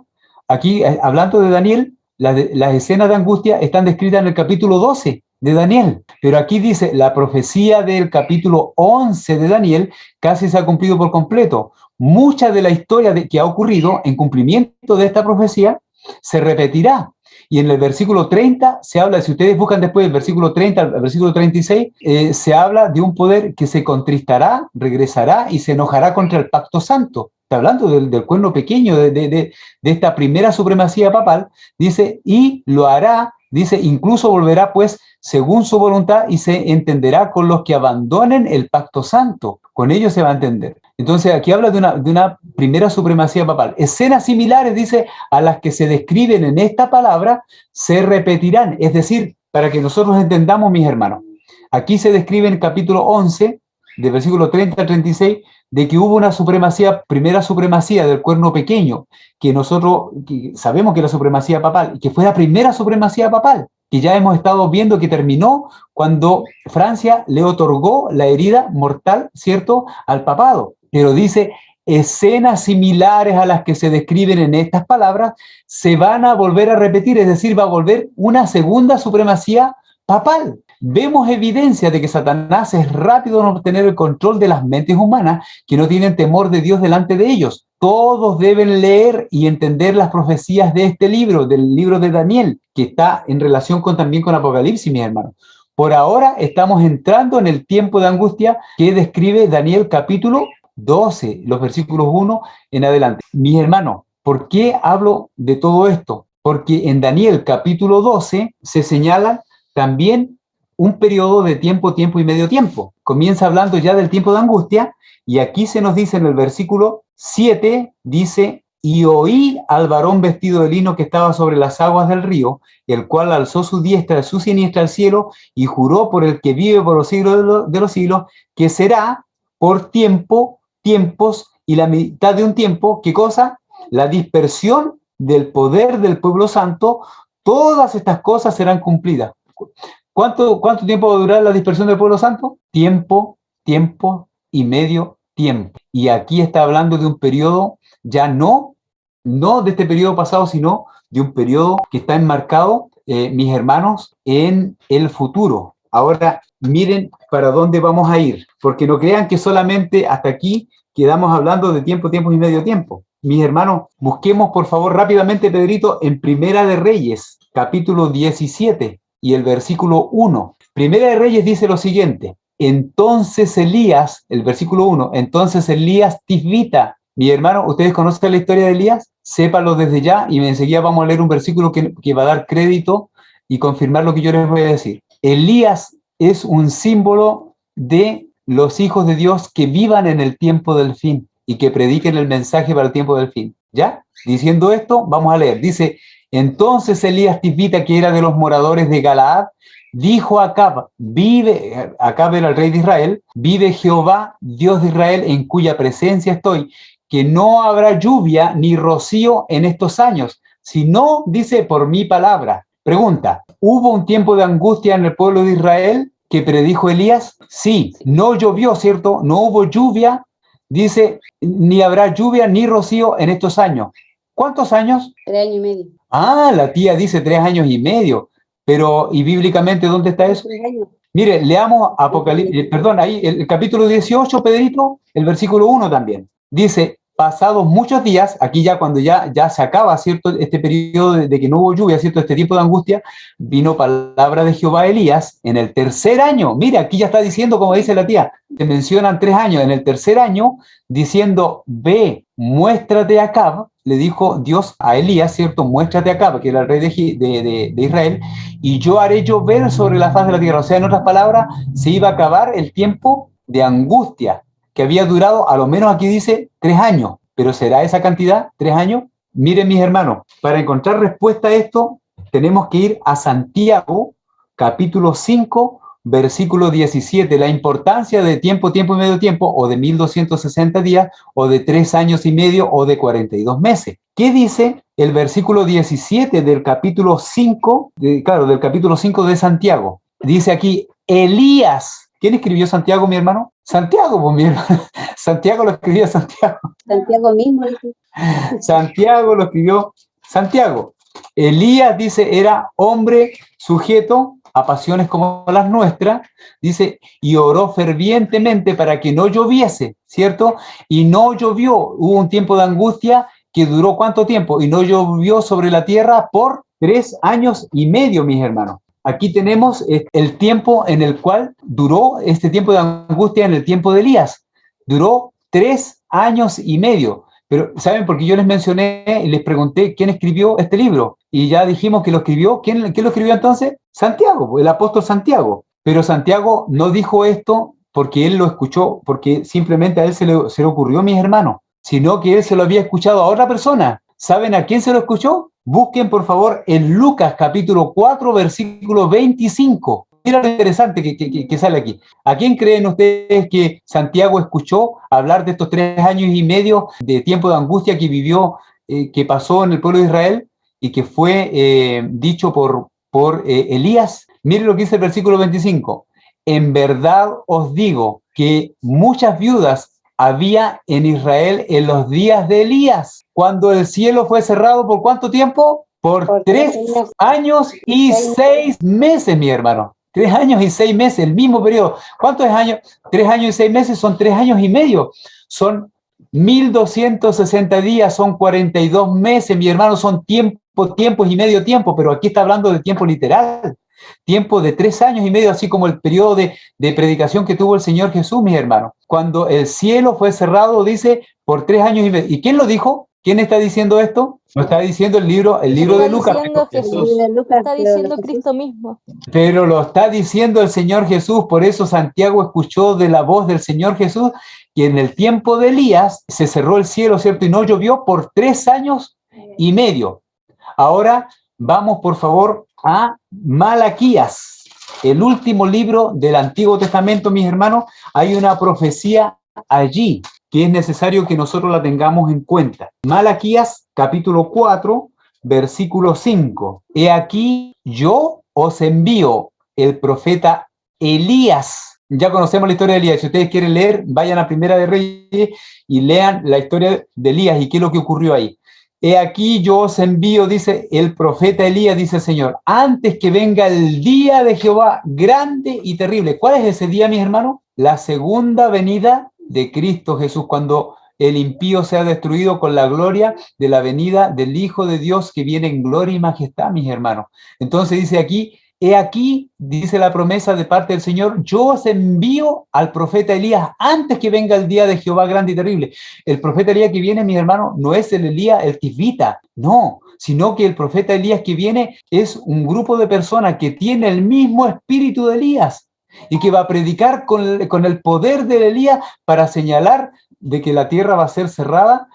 Aquí, hablando de Daniel, las escenas de angustia están descritas en el capítulo 12 de Daniel. Pero aquí dice, la profecía del capítulo 11 de Daniel casi se ha cumplido por completo. Mucha de la historia que ha ocurrido en cumplimiento de esta profecía se repetirá. Y en el versículo 30 se habla, si ustedes buscan después del versículo 30 al versículo 36, se habla de un poder que se contristará, regresará y se enojará contra el pacto santo. Está hablando del cuerno pequeño, de esta primera supremacía papal. Dice, y lo hará, dice, incluso volverá pues según su voluntad y se entenderá con los que abandonen el pacto santo. Con ellos se va a entender. Entonces aquí habla de una primera supremacía papal. Escenas similares, dice, a las que se describen en esta palabra, se repetirán. Es decir, para que nosotros entendamos, mis hermanos, aquí se describe en el capítulo 11, del versículo 30 al 36, de que hubo una supremacía, primera supremacía del cuerno pequeño, que nosotros sabemos que es la supremacía papal, y que fue la primera supremacía papal, que ya hemos estado viendo que terminó cuando Francia le otorgó la herida mortal, ¿cierto?, al papado. Pero dice, escenas similares a las que se describen en estas palabras se van a volver a repetir, es decir, va a volver una segunda supremacía papal. Vemos evidencia de que Satanás es rápido en obtener el control de las mentes humanas que no tienen temor de Dios delante de ellos. Todos deben leer y entender las profecías de este libro, del libro de Daniel, que está en relación también con Apocalipsis, mis hermanos. Por ahora estamos entrando en el tiempo de angustia que describe Daniel capítulo 12, los versículos 1 en adelante. Mis hermanos, ¿por qué hablo de todo esto? Porque en Daniel capítulo 12 se señala también un periodo de tiempo y medio tiempo. Comienza hablando ya del tiempo de angustia y aquí se nos dice en el versículo 7, dice, y oí al varón vestido de lino que estaba sobre las aguas del río, el cual alzó su diestra y su siniestra al cielo y juró por el que vive por los siglos de los siglos, que será por tiempos y la mitad de un tiempo, ¿qué cosa? La dispersión del poder del pueblo santo, todas estas cosas serán cumplidas. ¿Cuánto tiempo va a durar la dispersión del pueblo santo? Tiempo y medio tiempo. Y aquí está hablando de un periodo ya no de este periodo pasado, sino de un periodo que está enmarcado, mis hermanos, en el futuro. Ahora, miren para dónde vamos a ir, porque no crean que solamente hasta aquí quedamos hablando de tiempo y medio tiempo. Mis hermanos, busquemos por favor rápidamente, Pedrito, en Primera de Reyes, capítulo 17 y el versículo 1. Primera de Reyes dice lo siguiente, entonces Elías, el versículo 1, entonces Elías tisbita. Mi hermano, ¿ustedes conocen la historia de Elías? Sépalo desde ya y enseguida vamos a leer un versículo que va a dar crédito y confirmar lo que yo les voy a decir. Elías es un símbolo de los hijos de Dios que vivan en el tiempo del fin y que prediquen el mensaje para el tiempo del fin. ¿Ya? Diciendo esto, vamos a leer. Dice, entonces Elías tisbita, que era de los moradores de Galaad, dijo a Acab, Acab era el rey de Israel, vive Jehová, Dios de Israel, en cuya presencia estoy, que no habrá lluvia ni rocío en estos años, sino, dice, por mi palabra. Pregunta, ¿hubo un tiempo de angustia en el pueblo de Israel que predijo Elías? Sí, no llovió, ¿cierto? No hubo lluvia, dice, ni habrá lluvia ni rocío en estos años. ¿Cuántos años? 3 años y medio. Ah, la tía dice 3 años y medio. Pero, ¿y bíblicamente dónde está eso? 3 años. Mire, leamos Apocalipsis, perdón, ahí el capítulo 18, Pedrito, el versículo 1 también. Dice, pasados muchos días, aquí ya cuando ya se acaba, ¿cierto? Este periodo de que no hubo lluvia, ¿cierto? Este tiempo de angustia, vino palabra de Jehová a Elías en el tercer año. Mire, aquí ya está diciendo, como dice la tía, se mencionan 3 años. En el tercer año, diciendo, ve, muéstrate a Acab, le dijo Dios a Elías, ¿cierto? Muéstrate a Acab, que era el rey de Israel, y yo haré llover sobre la faz de la tierra. O sea, en otras palabras, se iba a acabar el tiempo de angustia que había durado, a lo menos aquí dice, 3 años. ¿Pero será esa cantidad, 3 años? Miren, mis hermanos, para encontrar respuesta a esto, tenemos que ir a Santiago, capítulo 5, versículo 17, la importancia de tiempo, tiempo y medio tiempo, o de 1260 días, o de 3 años y medio, o de 42 meses. ¿Qué dice el versículo 17 del capítulo 5, del capítulo 5 de Santiago? Dice aquí, Elías. ¿Quién escribió Santiago, mi hermano? Santiago, pues mi hermano. Santiago lo escribió Santiago. Santiago mismo. Santiago lo escribió Santiago. Elías, dice, era hombre sujeto a pasiones como las nuestras, dice, y oró fervientemente para que no lloviese, ¿cierto? Y no llovió. Hubo un tiempo de angustia que duró ¿cuánto tiempo? Y no llovió sobre la tierra por 3 años y medio, mis hermanos. Aquí tenemos el tiempo en el cual duró este tiempo de angustia en el tiempo de Elías. Duró 3 años y medio. Pero, ¿saben? Porque yo les mencioné y les pregunté quién escribió este libro. Y ya dijimos que lo escribió. ¿Quién lo escribió entonces? Santiago, el apóstol Santiago. Pero Santiago no dijo esto porque él lo escuchó, porque simplemente a él se le ocurrió, mis hermanos, sino que él se lo había escuchado a otra persona. ¿Saben a quién se lo escuchó? Busquen, por favor, en Lucas capítulo 4, versículo 25. Mira lo interesante que sale aquí. ¿A quién creen ustedes que Santiago escuchó hablar de estos 3 años y medio de tiempo de angustia que vivió, que pasó en el pueblo de Israel y que fue dicho por Elías? Miren lo que dice el versículo 25. En verdad os digo que muchas viudas había en Israel en los días de Elías, cuando el cielo fue cerrado, ¿por cuánto tiempo? Por 3 años y 6 meses, mi hermano. 3 años y 6 meses, el mismo periodo. ¿Cuántos años? 3 años y 6 meses son 3 años y medio. Son 1260 días, son 42 meses, mi hermano, son tiempos y medio tiempo, pero aquí está hablando de tiempo literal. Tiempo de 3 años y medio, así como el periodo de predicación que tuvo el Señor Jesús, mis hermanos. Cuando el cielo fue cerrado, dice, por 3 años y medio. ¿Y quién lo dijo? ¿Quién está diciendo esto? Lo está diciendo el libro de Lucas. Está diciendo Cristo mismo. Pero lo está diciendo el Señor Jesús, por eso Santiago escuchó de la voz del Señor Jesús que en el tiempo de Elías se cerró el cielo, ¿cierto? Y no llovió por 3 años y medio. Ahora vamos, por favor, a Malaquías, el último libro del Antiguo Testamento, mis hermanos. Hay una profecía allí que es necesario que nosotros la tengamos en cuenta. Malaquías, capítulo 4, versículo 5. He aquí, yo os envío el profeta Elías. Ya conocemos la historia de Elías. Si ustedes quieren leer, vayan a Primera de Reyes y lean la historia de Elías y qué es lo que ocurrió ahí. He aquí yo os envío, dice el profeta Elías, dice el Señor, antes que venga el día de Jehová grande y terrible. ¿Cuál es ese día, mis hermanos? La segunda venida de Cristo Jesús, cuando el impío sea destruido con la gloria de la venida del Hijo de Dios que viene en gloria y majestad, mis hermanos. Entonces dice aquí, he aquí, dice la promesa de parte del Señor, yo os envío al profeta Elías antes que venga el día de Jehová grande y terrible. El profeta Elías que viene, mi hermano, no es el Elías el tisbita, no, sino que el profeta Elías que viene es un grupo de personas que tiene el mismo espíritu de Elías y que va a predicar con el poder de Elías para señalar de que la tierra va a ser cerrada,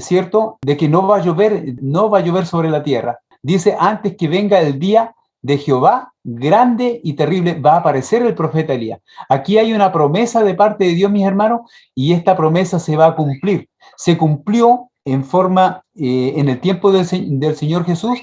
¿cierto? De que no va a llover sobre la tierra. Dice, antes que venga el día de Jehová, grande y terrible, va a aparecer el profeta Elías. Aquí hay una promesa de parte de Dios, mis hermanos, y esta promesa se va a cumplir. Se cumplió en forma, en el tiempo del Señor Jesús,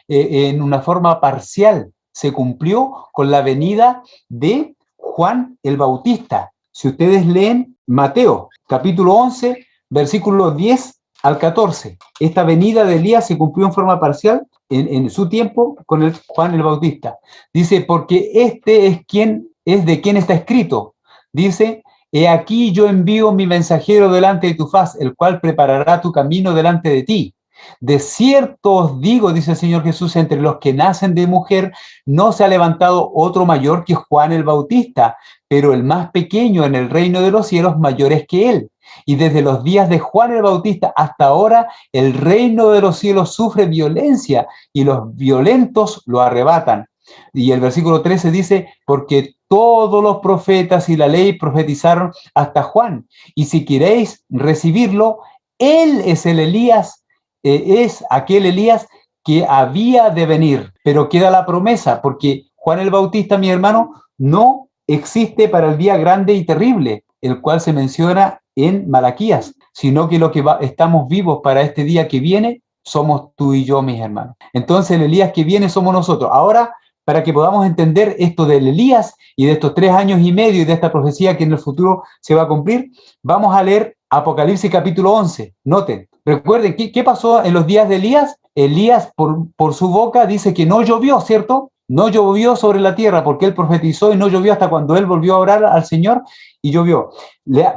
en una forma parcial. Se cumplió con la venida de Juan el Bautista. Si ustedes leen Mateo, capítulo 11, versículos 10 al 14, esta venida de Elías se cumplió en forma parcial en su tiempo con el Juan el Bautista. Dice, porque este es de quien está escrito. Dice, he aquí yo envío mi mensajero delante de tu faz, el cual preparará tu camino delante de ti. De cierto os digo, dice el Señor Jesús, entre los que nacen de mujer no se ha levantado otro mayor que Juan el Bautista, pero el más pequeño en el reino de los cielos mayor es que él. Y desde los días de Juan el Bautista hasta ahora, el reino de los cielos sufre violencia y los violentos lo arrebatan. Y el versículo 13 dice, porque todos los profetas y la ley profetizaron hasta Juan. Y si queréis recibirlo, él es el Elías, es aquel Elías que había de venir. Pero queda la promesa, porque Juan el Bautista, mi hermano, no existe para el día grande y terrible, el cual se menciona en Malaquías, sino que estamos vivos para este día que viene, somos tú y yo, mis hermanos. Entonces el Elías que viene somos nosotros. Ahora, para que podamos entender esto del Elías y de estos 3 años y medio y de esta profecía que en el futuro se va a cumplir, vamos a leer Apocalipsis capítulo 11. Noten, recuerden, ¿qué pasó en los días de Elías? Elías por su boca dice que no llovió, ¿cierto? No llovió sobre la tierra porque él profetizó y no llovió hasta cuando él volvió a orar al Señor y llovió.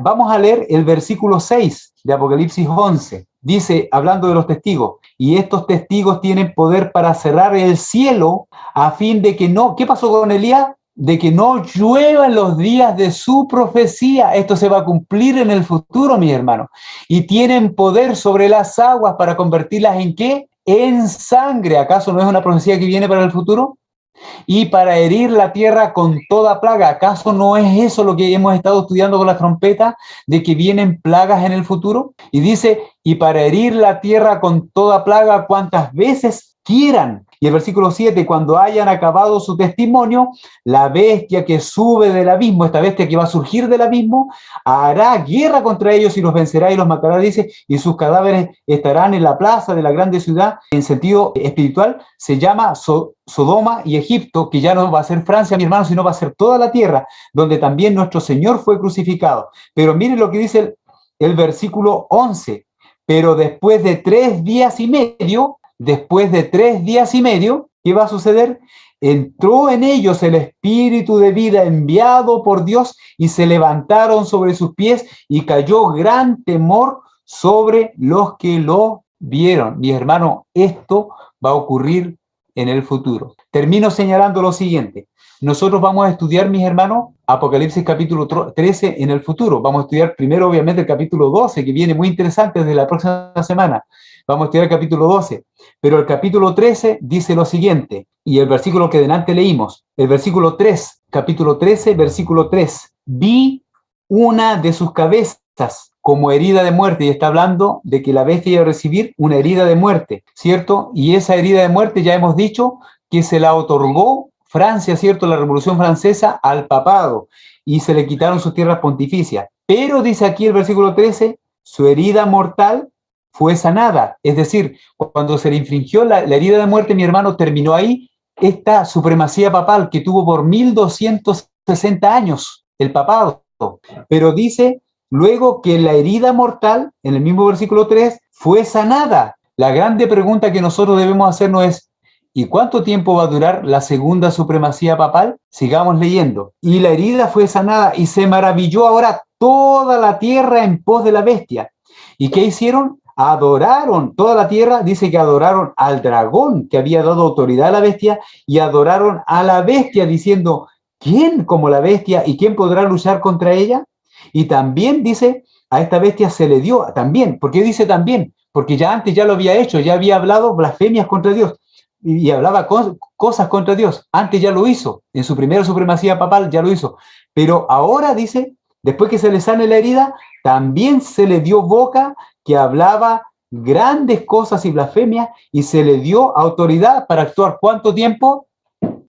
Vamos a leer el versículo 6 de Apocalipsis 11. Dice, hablando de los testigos, y estos testigos tienen poder para cerrar el cielo a fin de que no... ¿Qué pasó con Elías? De que no llueva en los días de su profecía. Esto se va a cumplir en el futuro, mis hermanos. Y tienen poder sobre las aguas para convertirlas ¿en qué? En sangre. ¿Acaso no es una profecía que viene para el futuro? Y para herir la tierra con toda plaga. ¿Acaso no es eso lo que hemos estado estudiando con las trompetas, de que vienen plagas en el futuro? Y dice, y para herir la tierra con toda plaga cuantas veces quieran. Y el versículo 7, cuando hayan acabado su testimonio, la bestia que sube del abismo, esta bestia que va a surgir del abismo, hará guerra contra ellos y los vencerá y los matará, dice, y sus cadáveres estarán en la plaza de la grande ciudad. En sentido espiritual, se llama Sodoma y Egipto, que ya no va a ser Francia, mi hermano, sino va a ser toda la tierra, donde también nuestro Señor fue crucificado. Pero miren lo que dice el versículo 11, pero después de 3 días y medio, ¿qué va a suceder? Entró en ellos el espíritu de vida enviado por Dios y se levantaron sobre sus pies y cayó gran temor sobre los que lo vieron. Mi hermano, esto va a ocurrir en el futuro. Termino señalando lo siguiente. Nosotros vamos a estudiar, mis hermanos, Apocalipsis capítulo 13 en el futuro. Vamos a estudiar primero, obviamente, el capítulo 12, que viene muy interesante desde la próxima semana. Vamos a estudiar el capítulo 12. Pero el capítulo 13 dice lo siguiente, y el versículo que delante leímos, el versículo 3, capítulo 13, versículo 3. Vi una de sus cabezas como herida de muerte, y está hablando de que la bestia iba a recibir una herida de muerte, ¿cierto? Y esa herida de muerte ya hemos dicho que se la otorgó Francia, ¿cierto? La Revolución Francesa al papado, y se le quitaron sus tierras pontificias. Pero dice aquí el versículo 13, su herida mortal fue sanada. Es decir, cuando se le infringió la herida de muerte, mi hermano, terminó ahí esta supremacía papal que tuvo por 1260 años el papado. Pero dice luego que la herida mortal, en el mismo versículo 3, fue sanada. La grande pregunta que nosotros debemos hacernos es, ¿y cuánto tiempo va a durar la segunda supremacía papal? Sigamos leyendo. Y la herida fue sanada y se maravilló ahora toda la tierra en pos de la bestia. ¿Y qué hicieron? adoraron, toda la tierra dice que adoraron al dragón que había dado autoridad a la bestia y adoraron a la bestia diciendo, ¿quién como la bestia y quién podrá luchar contra ella? Y también dice, a esta bestia se le dio también. ¿Por qué dice también? Porque ya antes ya lo había hecho, ya había hablado blasfemias contra Dios y hablaba cosas contra Dios. Antes ya lo hizo, en su primera supremacía papal ya lo hizo. Pero ahora dice, después que se le sane la herida, también se le dio boca que hablaba grandes cosas y blasfemias y se le dio autoridad para actuar. ¿Cuánto tiempo?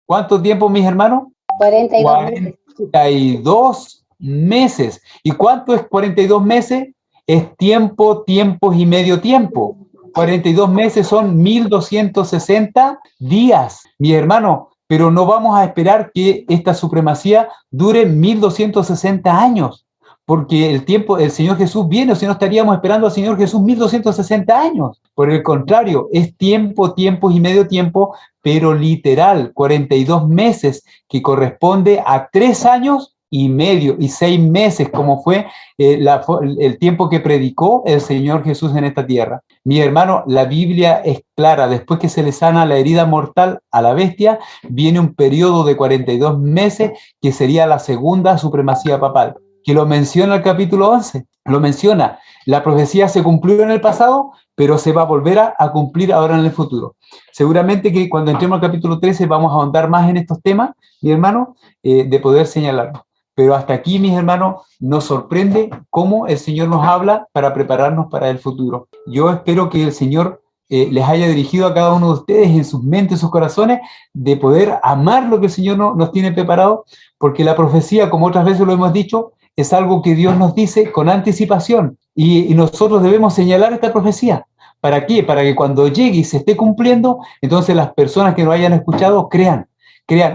¿Cuánto tiempo, mis hermanos? 42 meses. ¿Y cuánto es 42 meses? Es tiempo, tiempos y medio tiempo. 42 meses son 1260 días, mi hermano, pero no vamos a esperar que esta supremacía dure 1260 años, porque el Señor Jesús viene, o si no estaríamos esperando al Señor Jesús 1260 años. Por el contrario, es tiempo, tiempos y medio tiempo, pero literal, 42 meses, que corresponde a 3 años y medio y 6 meses, como fue el tiempo que predicó el Señor Jesús en esta tierra. Mi hermano, la Biblia es clara. Después que se le sana la herida mortal a la bestia, viene un periodo de 42 meses que sería la segunda supremacía papal, que lo menciona el capítulo 11. Lo menciona. La profecía se cumplió en el pasado, pero se va a volver a cumplir ahora en el futuro. Seguramente que cuando entremos al capítulo 13 vamos a ahondar más en estos temas, mi hermano, de poder señalarlos. Pero hasta aquí, mis hermanos, nos sorprende cómo el Señor nos habla para prepararnos para el futuro. Yo espero que el Señor les haya dirigido a cada uno de ustedes en sus mentes, en sus corazones, de poder amar lo que el Señor nos tiene preparado, porque la profecía, como otras veces lo hemos dicho, es algo que Dios nos dice con anticipación y nosotros debemos señalar esta profecía. ¿Para qué? Para que cuando llegue y se esté cumpliendo, entonces las personas que no hayan escuchado crean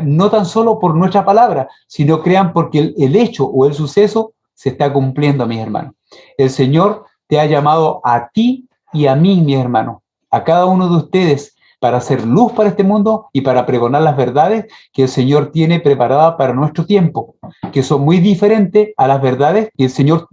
no tan solo por nuestra palabra, sino crean porque el hecho o el suceso se está cumpliendo, mis hermanos. El Señor te ha llamado a ti y a mí, mis hermanos, a cada uno de ustedes, para hacer luz para este mundo y para pregonar las verdades que el Señor tiene preparadas para nuestro tiempo, que son muy diferentes a las verdades que el Señor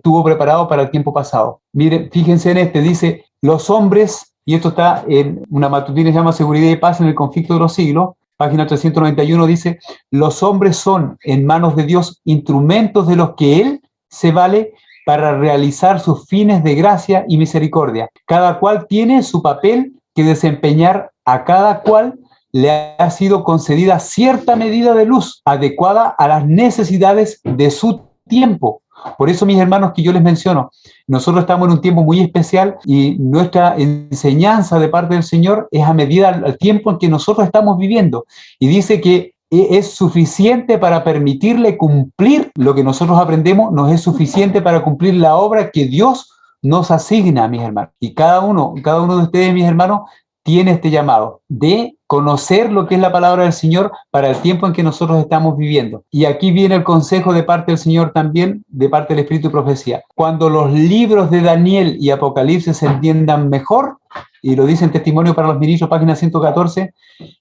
tuvo preparado para el tiempo pasado. Miren, fíjense en dice, los hombres, y esto está en una matutina que se llama Seguridad y Paz en el conflicto de los siglos, página 391, dice, los hombres son en manos de Dios instrumentos de los que Él se vale para realizar sus fines de gracia y misericordia. Cada cual tiene su papel que desempeñar, a cada cual le ha sido concedida cierta medida de luz adecuada a las necesidades de su tiempo. Por eso, mis hermanos, que yo les menciono, nosotros estamos en un tiempo muy especial y nuestra enseñanza de parte del Señor es a medida al tiempo en que nosotros estamos viviendo. Y dice que es suficiente para permitirle cumplir lo que nosotros aprendemos, nos es suficiente para cumplir la obra que Dios nos asigna, mis hermanos. Y cada uno de ustedes, mis hermanos, tiene este llamado de conocer lo que es la palabra del Señor para el tiempo en que nosotros estamos viviendo. Y aquí viene el consejo de parte del Señor también, de parte del Espíritu de Profecía. Cuando los libros de Daniel y Apocalipsis se entiendan mejor, y lo dice en Testimonio para los Ministros, página 114,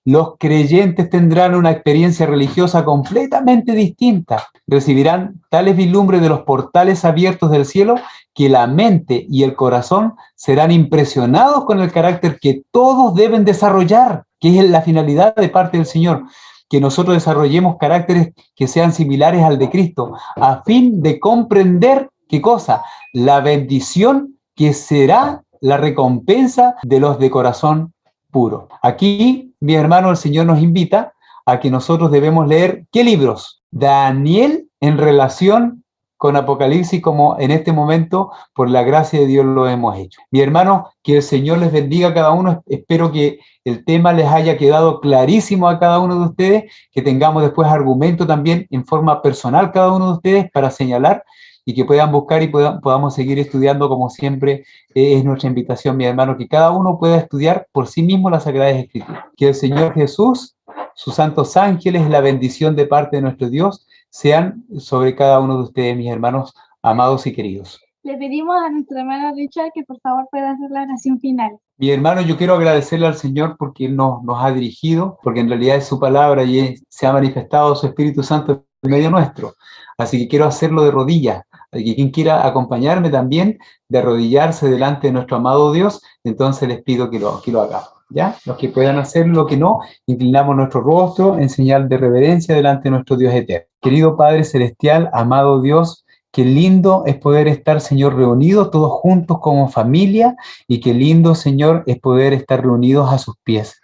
los creyentes tendrán una experiencia religiosa completamente distinta. Recibirán tales vislumbres de los portales abiertos del cielo que la mente y el corazón serán impresionados con el carácter que todos deben desarrollar, que es la finalidad de parte del Señor, que nosotros desarrollemos caracteres que sean similares al de Cristo, a fin de comprender, ¿qué cosa? La bendición que será la recompensa de los de corazón puro. Aquí, mi hermano, el Señor nos invita a que nosotros debemos leer, ¿qué libros? Daniel en relación con Apocalipsis, como en este momento, por la gracia de Dios lo hemos hecho. Mi hermano, que el Señor les bendiga a cada uno. Espero que el tema les haya quedado clarísimo a cada uno de ustedes, que tengamos después argumento también en forma personal cada uno de ustedes para señalar y que puedan buscar y podamos seguir estudiando como siempre. Es nuestra invitación, mi hermano, que cada uno pueda estudiar por sí mismo las Sagradas Escrituras. Que el Señor Jesús, sus santos ángeles, la bendición de parte de nuestro Dios, sean sobre cada uno de ustedes, mis hermanos amados y queridos. Le pedimos a nuestro hermano Richard que por favor pueda hacer la oración final. Mi hermano, yo quiero agradecerle al Señor porque Él nos ha dirigido, porque en realidad es su palabra y se ha manifestado su Espíritu Santo en medio nuestro. Así que quiero hacerlo de rodillas, Y quien quiera acompañarme también de arrodillarse delante de nuestro amado Dios, entonces les pido que lo hagamos. ¿Ya? Los que puedan hacerlo, los que no, inclinamos nuestro rostro en señal de reverencia delante de nuestro Dios eterno. Querido Padre Celestial, amado Dios, qué lindo es poder estar, Señor, reunidos todos juntos como familia, y qué lindo, Señor, es poder estar reunidos a sus pies.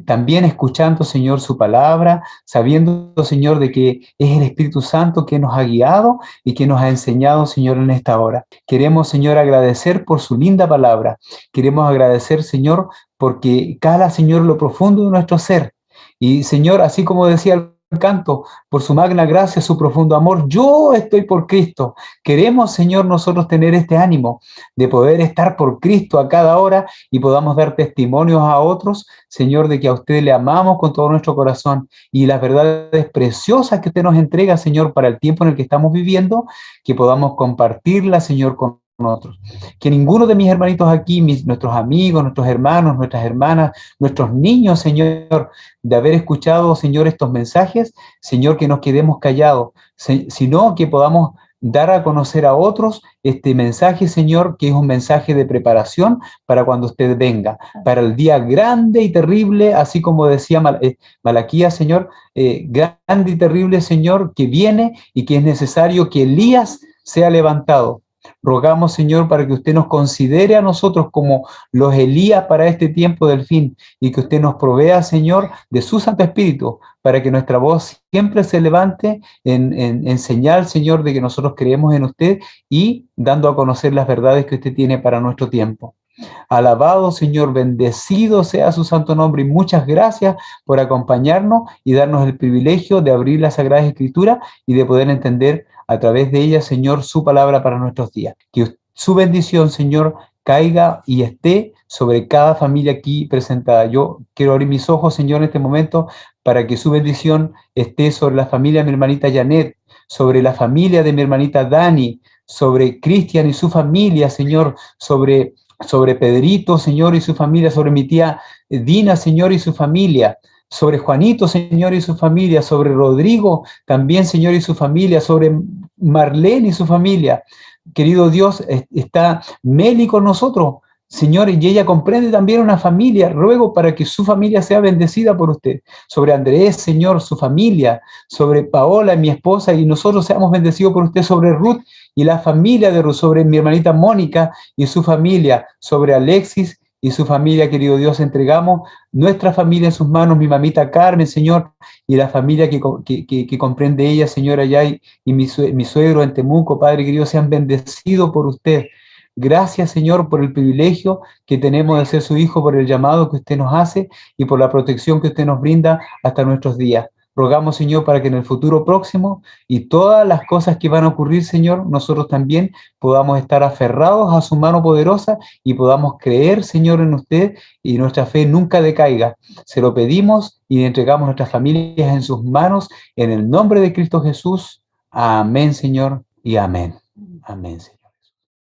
También escuchando, Señor, su palabra, sabiendo, Señor, de que es el Espíritu Santo que nos ha guiado y que nos ha enseñado, Señor, en esta hora. Queremos, Señor, agradecer por su linda palabra. Queremos agradecer, Señor, porque cala, Señor, lo profundo de nuestro ser. Y, Señor, así como decía el canto, por su magna gracia, su profundo amor, yo estoy por Cristo. Queremos, Señor, nosotros tener este ánimo de poder estar por Cristo a cada hora y podamos dar testimonios a otros, Señor, de que a usted le amamos con todo nuestro corazón, y las verdades preciosas que usted nos entrega, Señor, para el tiempo en el que estamos viviendo, que podamos compartirlas, Señor, con nosotros. Que ninguno de mis hermanitos aquí, nuestros amigos, nuestros hermanos, nuestras hermanas, nuestros niños, Señor, de haber escuchado, Señor, estos mensajes, Señor, que nos quedemos callados, sino que podamos dar a conocer a otros este mensaje, Señor, que es un mensaje de preparación para cuando usted venga, para el día grande y terrible, así como decía Malaquías, Señor, grande y terrible, Señor, que viene y que es necesario que Elías sea levantado. Rogamos, Señor, para que usted nos considere a nosotros como los Elías para este tiempo del fin, y que usted nos provea, Señor, de su Santo Espíritu, para que nuestra voz siempre se levante en señal, Señor, de que nosotros creemos en usted y dando a conocer las verdades que usted tiene para nuestro tiempo. Alabado, Señor, bendecido sea su santo nombre, y muchas gracias por acompañarnos y darnos el privilegio de abrir la Sagrada Escritura y de poder entender a través de ella, Señor, su palabra para nuestros días. Que su bendición, Señor, caiga y esté sobre cada familia aquí presentada. Yo quiero abrir mis ojos, Señor, en este momento, para que su bendición esté sobre la familia de mi hermanita Janet, sobre la familia de mi hermanita Dani, sobre Cristian y su familia, Señor, sobre Pedrito, Señor, y su familia, sobre mi tía Dina, Señor, y su familia, sobre Juanito, Señor, y su familia, sobre Rodrigo, también, Señor, y su familia, sobre Marlene y su familia. Querido Dios, está Meli con nosotros, Señor, y ella comprende también una familia. Ruego para que su familia sea bendecida por usted. Sobre Andrés, Señor, su familia, sobre Paola, mi esposa, y nosotros seamos bendecidos por usted, sobre Ruth y la familia de Ruth, sobre mi hermanita Mónica y su familia, sobre Alexis y su familia. Querido Dios, entregamos nuestra familia en sus manos, mi mamita Carmen, Señor, y la familia que comprende ella, Señor, allá, y mi suegro en Temuco. Padre querido, sean bendecidos por usted. Gracias, Señor, por el privilegio que tenemos de ser su hijo, por el llamado que usted nos hace y por la protección que usted nos brinda hasta nuestros días. Rogamos, Señor, para que en el futuro próximo y todas las cosas que van a ocurrir, Señor, nosotros también podamos estar aferrados a su mano poderosa y podamos creer, Señor, en usted, y nuestra fe nunca decaiga. Se lo pedimos y entregamos nuestras familias en sus manos, en el nombre de Cristo Jesús. Amén, Señor, y amén. Amén, Señor.